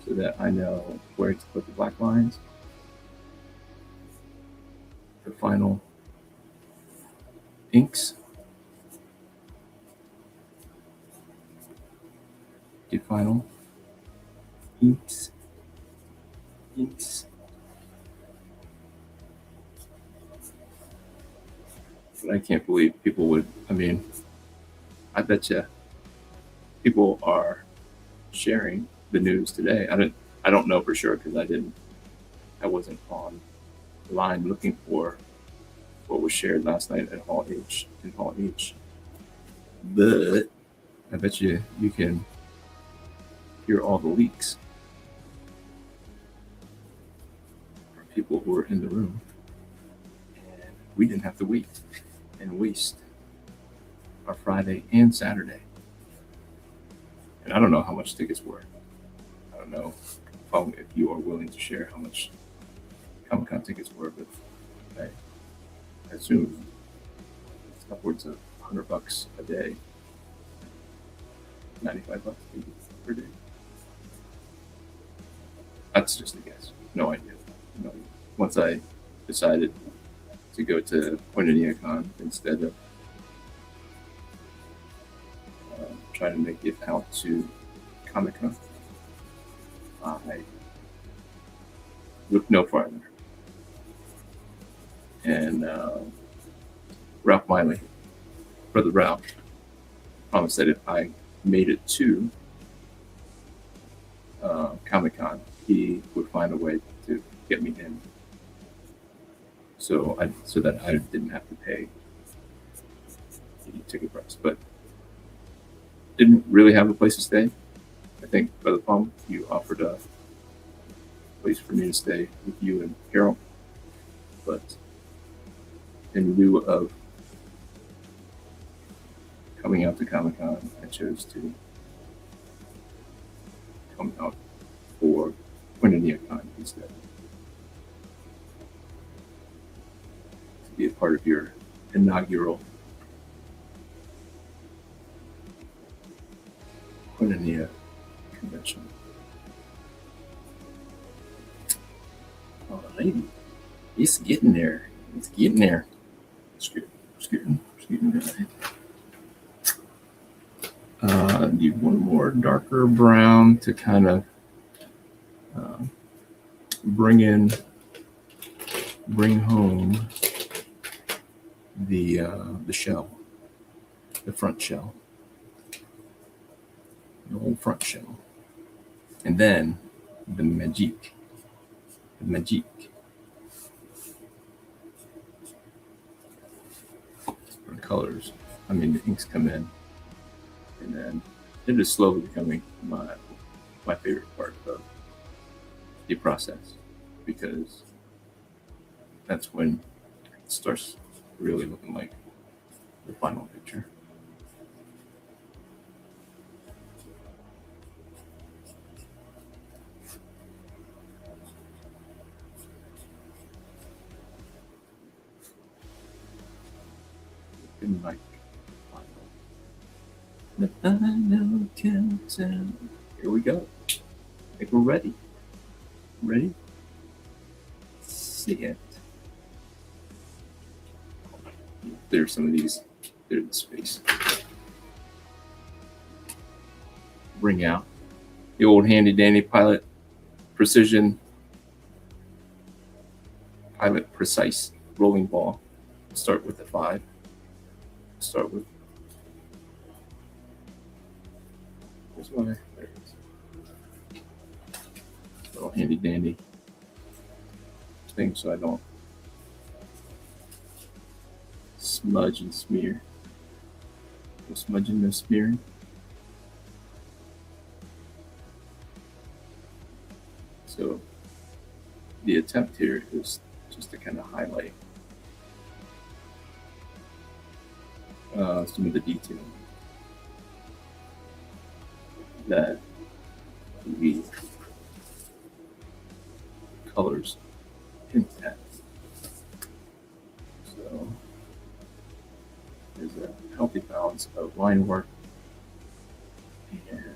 so that I know where to put the black lines. The final inks. The final inks. But I can't believe people would. I mean, I bet you people are sharing the news today. I don't know for sure because I wasn't on line looking for what was shared last night at Hall H in Hall H. But I bet you can hear all the leaks from people who were in the room, and we didn't have to wait and waste our Friday and Saturday. And I don't know how much tickets were. I don't know if you are willing to share how much Comic-Con tickets were, but I assume it's upwards of $100 a day, $95 per day. That's just a guess. No idea. Once I decided to go to Konami instead of trying to make it out to Comic-Con, I looked no farther. And Ralph Miley, Brother Ralph, promised that if I made it to Comic-Con, he would find a way to get me in, so that I didn't have to pay the ticket price. But didn't really have a place to stay. I think, Brother Palm, you offered a place for me to stay with you and Carol, but in lieu of coming out to Comic-Con, I chose to come out for Konami instead, to be a part of your inaugural Konami convention. Alrighty, it's getting there. It's getting there. Scooting right. Need one more darker brown to kind of bring home the shell, the front shell, the whole front shell, and then the magic. For the colors, the inks come in, and then it is slowly becoming my favorite part of the process, because that's when it starts really looking like the final picture. Looking like the final countdown. Here we go. I think we're ready. Ready? See it. There's some of these. There's the space. Bring out the old handy dandy Pilot Precision, Pilot Precise rolling ball. Start with the 5. Start with. Where's my? There it is. Little handy dandy thing so I don't smudge and smear. No smudging, no smearing. So the attempt here is just to kind of highlight some of the detail that the colors hint at. So there's a healthy balance of line work and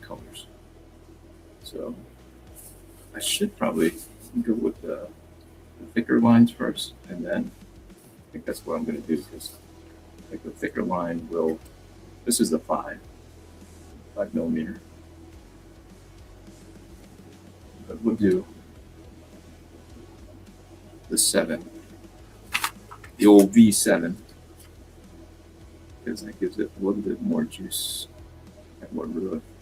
colors. So I should probably go with the thicker lines first, and then I think that's what I'm going to do, because I think the thicker line will, this is the 5 millimeter, but we'll do the 7, the old V7, because that gives it a little bit more juice. And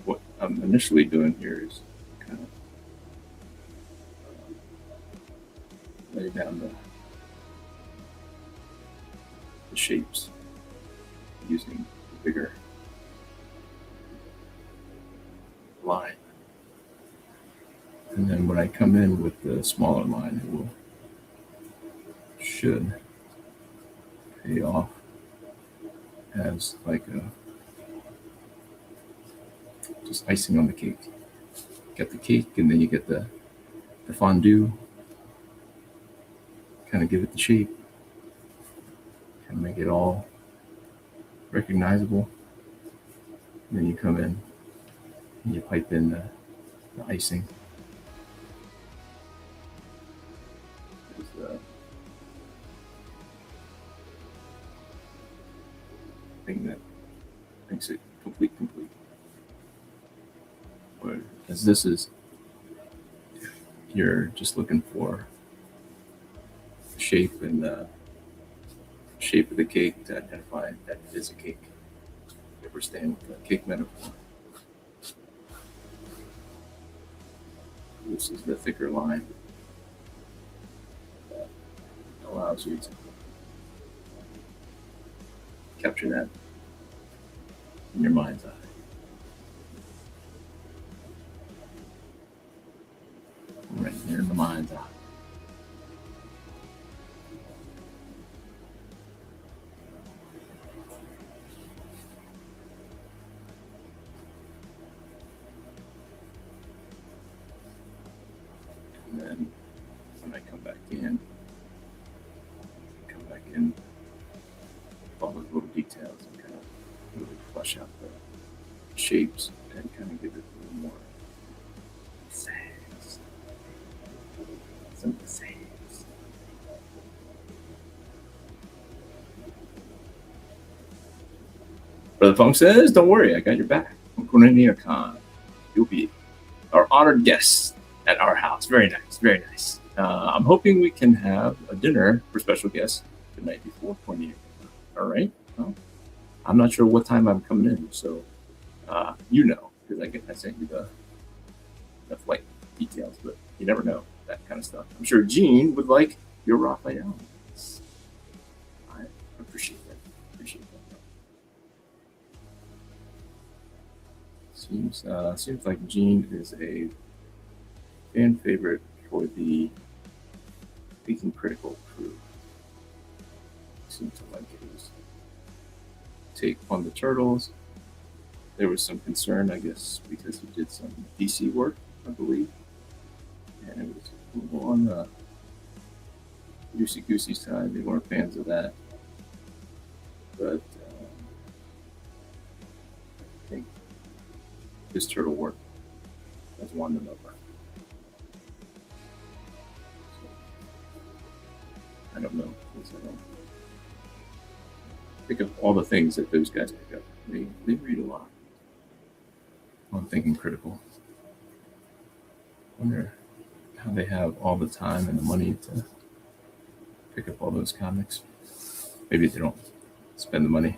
what I'm initially doing here is kind of lay down the shapes using the bigger line. And then when I come in with the smaller line, should pay off as like just icing on the cake. Get the cake, and then you get the fondue. Kind of give it the shape. Kind of make it all recognizable. And then you come in and you pipe in the icing. There's the thing that makes it complete. As this is, you're just looking for the shape and the shape of the cake to identify that it is a cake. If we're staying with the cake metaphor, this is the thicker line that allows you to capture that in your mind's eye. Right there in the mind's eye. And then when I come back in with all those little details and kind of really flesh out the shapes and kind of give it a little more sense. Some sense. Brother Funk says, "Don't worry, I got your back. I'm Konami. You'll be our honored guest at our house. Very nice, very nice. I'm hoping we can have a dinner for special guests the night before Konami. All right. Well, I'm not sure what time I'm coming in, so because I sent you the flight details, but you never know that kind of stuff. I'm sure Gene would like your Raphael. Seems like Gene is a fan favorite for the Thinking Critical crew. Seems to like his take on the Turtles. There was some concern, I guess, because he did some DC work, I believe, and it was a little on the loosey goosey side. They weren't fans of that, but I think his turtle work has won them over. So, I don't know. I don't pick up all the things that those guys pick up. They read a lot on Thinking Critical. Wonder how they have all the time and the money to pick up all those comics. Maybe they don't spend the money.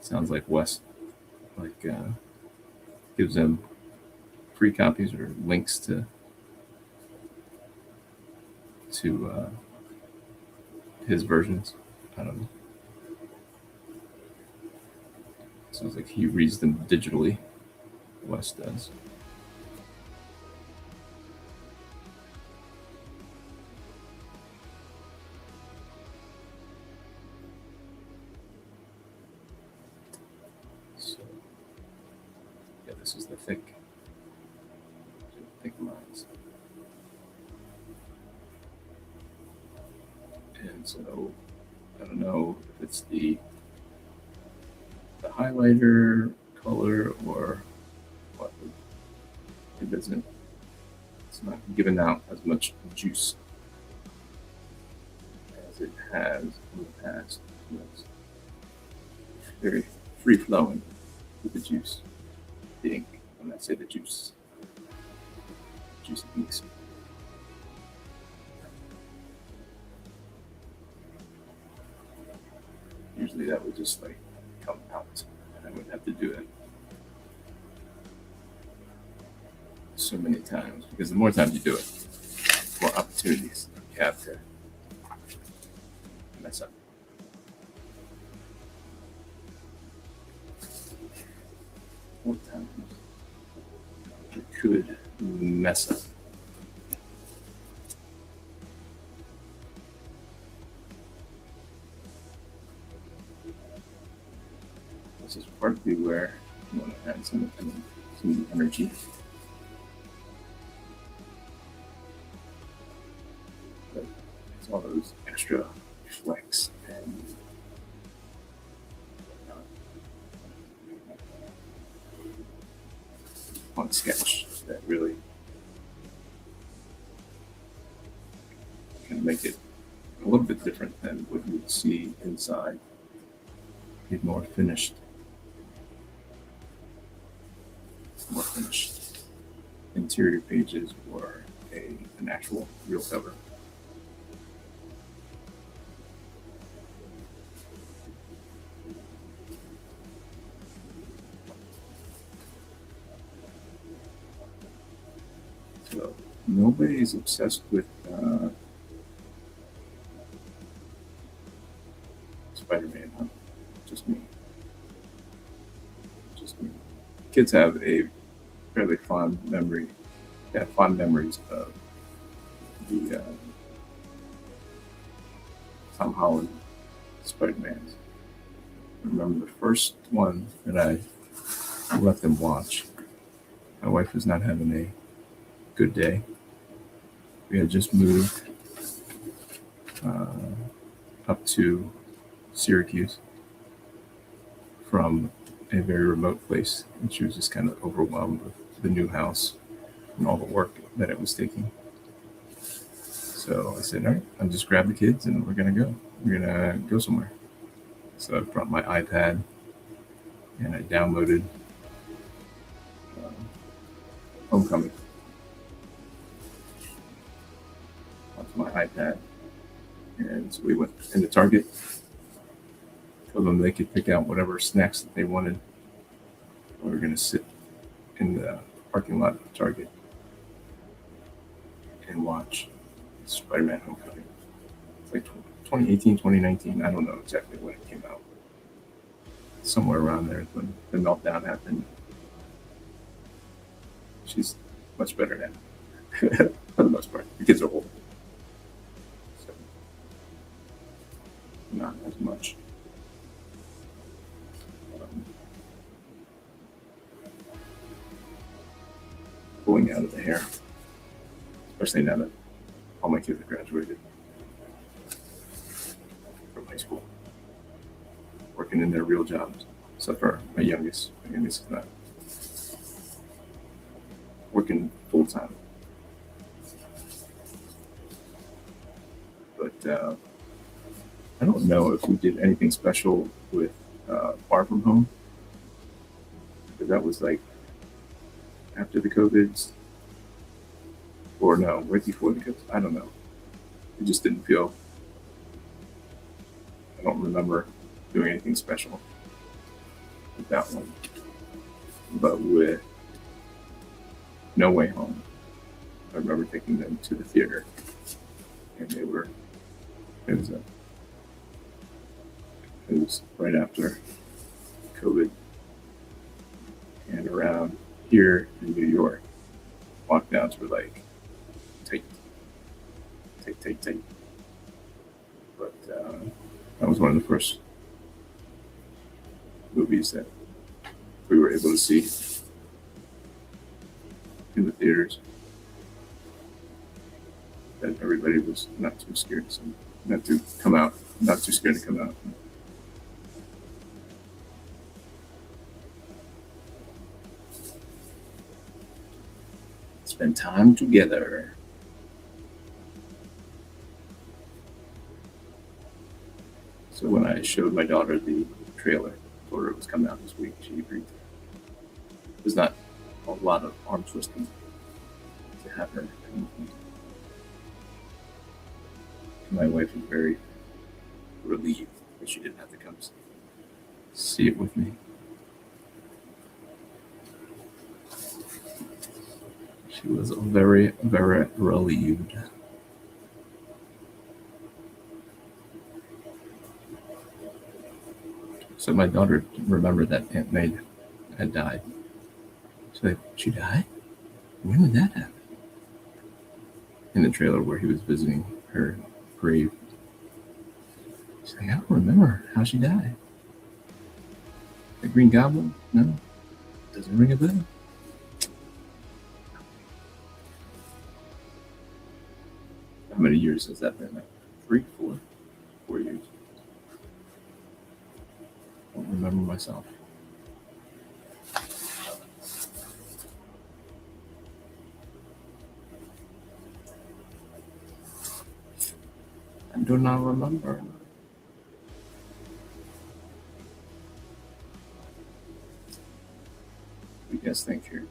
Sounds like Wes gives them free copies or links to his versions. I don't know. Sounds like he reads them digitally. Wes does. So, yeah, this is the thick lines. And so, I don't know if it's the highlighter color or what. It's not giving out as much juice as it has in the past. It's very free flowing with the juice, the ink. When I say the juice inks. Usually that would just like come out, and I wouldn't have to do it so many times, because the more times you do it, the more opportunities you have to mess up. More times you could mess up. This is partly where you want to add some energy. But it's all those extra flex and on sketch that really can make it a little bit different than what you would see inside a more finished interior pages or an actual real cover. So nobody's obsessed with Spider-Man, huh? Just me. Kids have a fairly fond memory. They have fond memories of the Tom Holland Spider-Mans. I remember the first one that I let them watch. My wife was not having a good day. We had just moved up to Syracuse from a very remote place, and she was just kind of overwhelmed with the new house and all the work that it was taking. So I said, all right, I'll just grab the kids and we're going to go somewhere. So I brought my iPad and I downloaded Homecoming onto my iPad. And so we went into Target, told them they could pick out whatever snacks that they wanted. We were going to sit in the parking lot of Target and watch Spider-Man Homecoming. It's like 2018, 2019. I don't know exactly when it came out. Somewhere around there when the meltdown happened. she's much better now. For the most part, the kids are old, so not as much. Pulling out of the hair, especially now that all my kids have graduated from high school, working in their real jobs. Except for my youngest. My youngest is not working full time. But I don't know if we did anything special with Far From Home, because that was like after the COVIDs, or no, right before the COVID. I don't know. It just didn't feel. I don't remember doing anything special with that one. But with No Way Home, I remember taking them to the theater, and it was right after COVID, and around here in New York, lockdowns were like tight. But that was one of the first movies that we were able to see in the theaters, that everybody was not too scared not too scared to come out. Spend time together. So when I showed my daughter the trailer, told her it was coming out this week, she agreed. There's not a lot of arm twisting to have her come with me. My wife was very relieved that she didn't have to come see it with me. She was very, very relieved. So my daughter remembered that Aunt May had died. She's like, she died? When did that happen? In the trailer where he was visiting her grave. She's like, I don't remember how she died. The Green Goblin? No. Doesn't ring a bell. How many years has that been? Like 3, 4 years. I don't remember myself. I do not remember. What do you guys think here?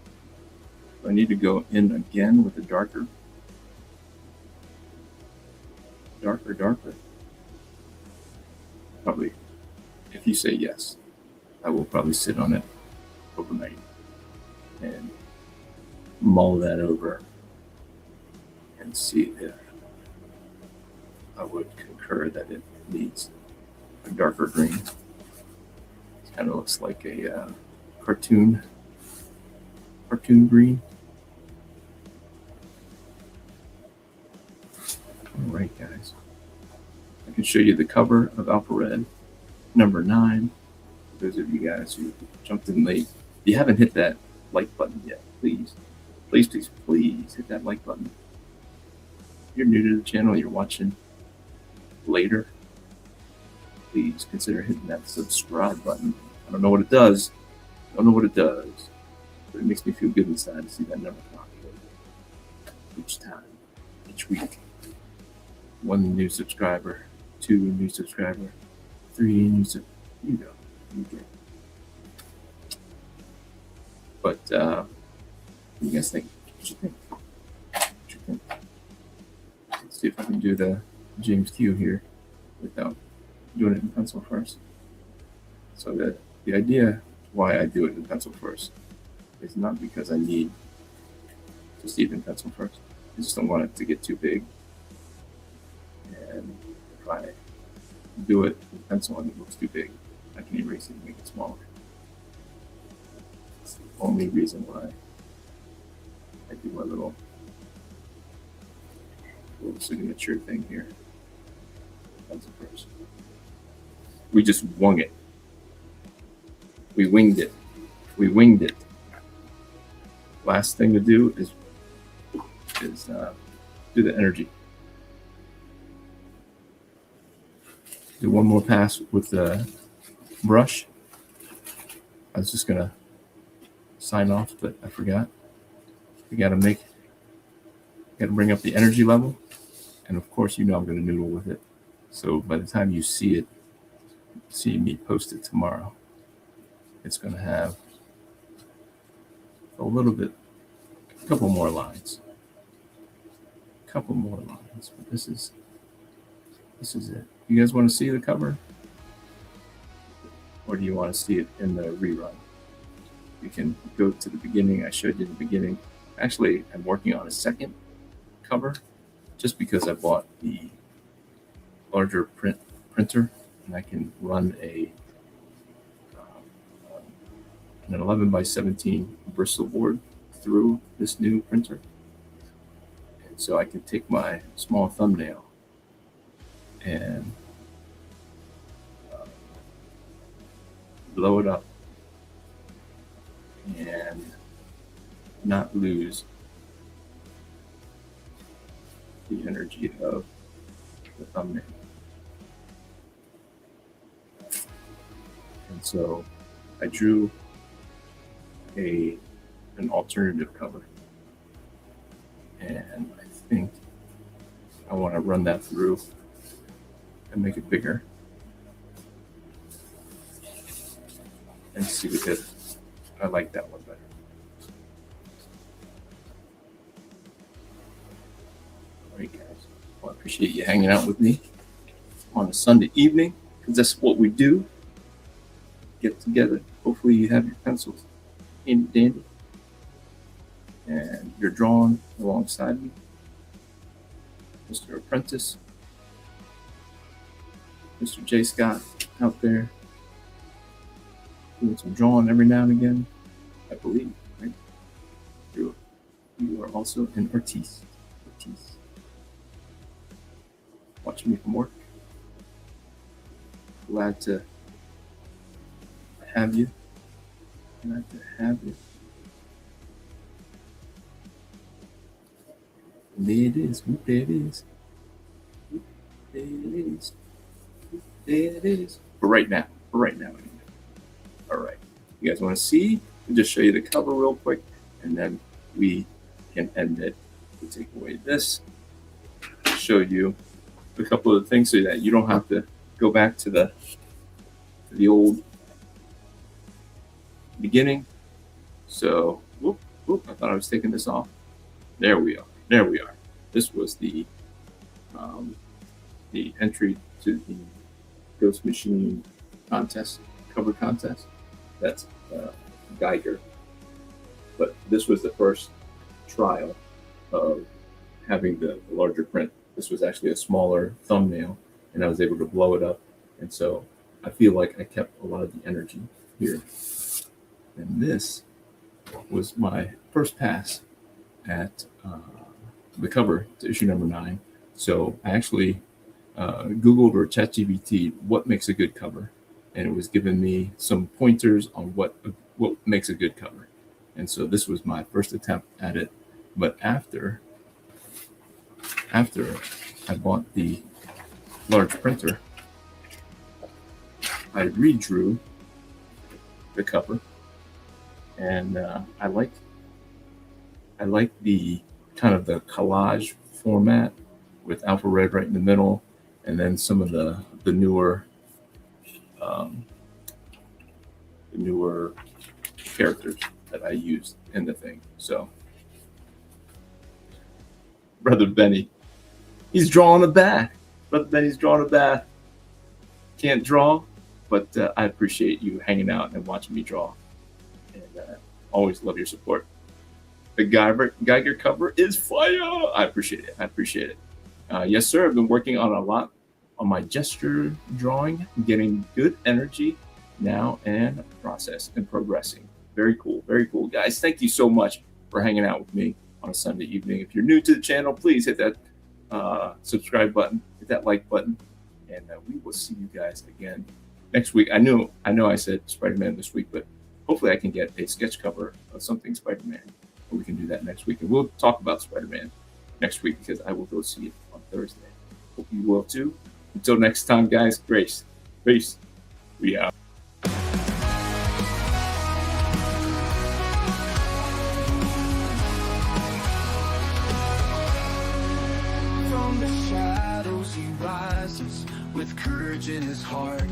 Do I need to go in again with a darker? Probably. If you say yes, I will probably sit on it overnight and mull that over and see if I would concur that it needs a darker green. It kind of looks like a cartoon green. All right, guys. I can show you the cover of Alpha Red, number 9. For those of you guys who jumped in late, if you haven't hit that like button yet, please hit that like button. If you're new to the channel, you're watching later, please consider hitting that subscribe button. I don't know what it does, but it makes me feel good inside to see that number populate each time, each week. 1 new subscriber, 2 new subscriber, 3 new you go. But what do you guys think? What you think? Let's see if I can do the James Q here without doing it in pencil first. So the idea why I do it in pencil first is not because I need to see it in pencil first. I just don't want it to get too big. And if I do it in pencil and it looks too big, I can erase it and make it smaller. That's the only reason why do my little signature thing here. That's the first. We just wung it. We winged it. We winged it. Last thing to do is do the energy. Do one more pass with the brush. I was just gonna sign off, but I forgot. We gotta bring up the energy level, and of course, you know I'm gonna noodle with it. So by the time you see me post it tomorrow, it's gonna have a couple more lines. But this is it. You guys want to see the cover? Or do you want to see it in the rerun? You can go to the beginning. I showed you the beginning. Actually, I'm working on a second cover just because I bought the larger printer, and I can run an 11 by 17 Bristol board through this new printer. And so I can take my small thumbnail and blow it up and not lose the energy of the thumbnail. And so I drew an alternative cover, and I think I want to run that through and make it bigger and see if I like that one better. All right, guys. Well, I appreciate you hanging out with me on a Sunday evening, because that's what we do. Get together. Hopefully you have your pencils in dandy and you're drawing alongside me, Mr. Apprentice, Mr. J. Scott out there doing some drawing every now and again, I believe, right? You are also an artiste. Watching me from work. Glad to have you. And there it is. There it is. For right now. All right. You guys want to see? I'll just show you the cover real quick, and then we can end it. We'll take away this. Show you a couple of things so that you don't have to go back to the old beginning. So, I thought I was taking this off. There we are. This was the entry to the Ghost Machine contest, cover contest. That's Geiger. But this was the first trial of having the larger print. This was actually a smaller thumbnail, and I was able to blow it up. And so I feel like I kept a lot of the energy here. And this was my first pass at the cover to issue number 9. So I actually Googled or ChatGPT what makes a good cover, and it was giving me some pointers on what makes a good cover. And so this was my first attempt at it. But after I bought the large printer, I redrew the cover, and I like the kind of the collage format with Alpha Red right in the middle, and then some of the newer characters that I used in the thing. So Brother Benny, he's drawing a bat. Brother Benny's drawing a bat. Can't draw, but I appreciate you hanging out and watching me draw. And always love your support. The Geiger cover is fire. I appreciate it. Yes, sir. I've been working on a lot on my gesture drawing, getting good energy now and progressing. Very cool, guys. Thank you so much for hanging out with me on a Sunday evening. If you're new to the channel, please hit that subscribe button, hit that like button, and we will see you guys again next week. I know I said Spider-Man this week, but hopefully I can get a sketch cover of something Spider-Man. We can do that next week, and we'll talk about Spider-Man next week because I will go see it on Thursday. Hope you will too. Until next time, guys, grace. We out. From the shadows he rises with courage in his heart,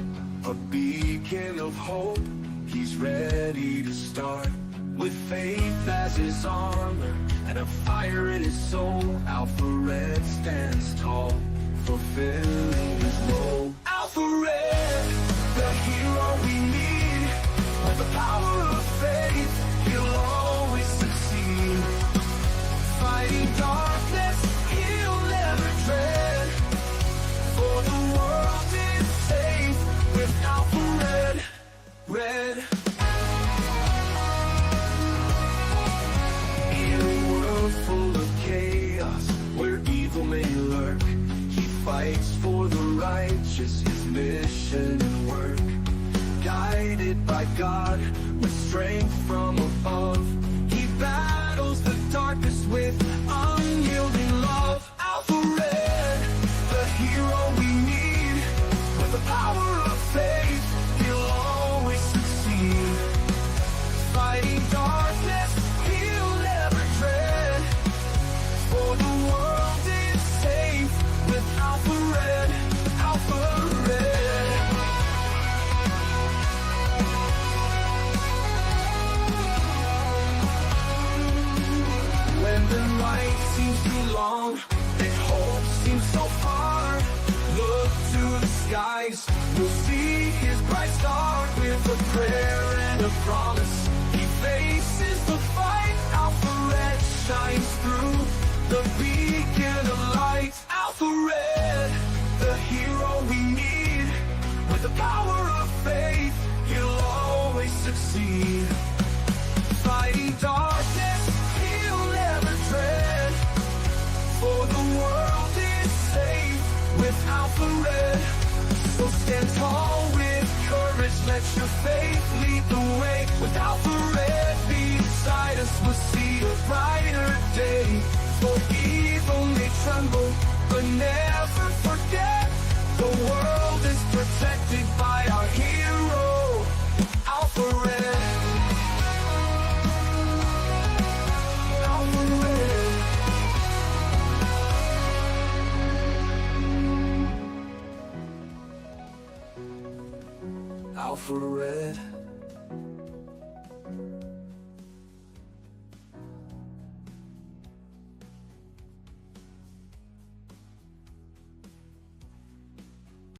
a beacon of hope. He's ready to start with faith as his armor and a fire in his soul. Alpha Red stands tall, fulfilling his role. Alpha Red, the hero we need. With the power of faith, he'll always succeed. Fighting darkness, he'll never dread. For the world is safe with Alpha Red. In a world full of chaos, where evil may lurk, he fights for the righteous, his mission and work. Guided by God, with strength from above, he battles the darkness with unyielding love. Alpha Red, the hero we need. With the power of faith, he'll always succeed. Fighting darkness, he'll never dread. For the world is safe with Alpha Red. Alpha Red. When the night seems too long and hope seems so far, look to the skies, you'll see his bright star. With a prayer and a promise, he faces the fight. Alpha Red shines through, the beacon of light. Alpha Red, the hero we need. With the power of faith, he'll always succeed. Fighting darkness, he'll never dread. For the world is safe with Alpha Red. So stand tall with courage, let your faith lead the way. With Alpha Red beside us, we'll see a brighter day. For evil may tremble, but never forget, the world is protected by our hero, Alpha Red. Alpha Red. Alpha Red.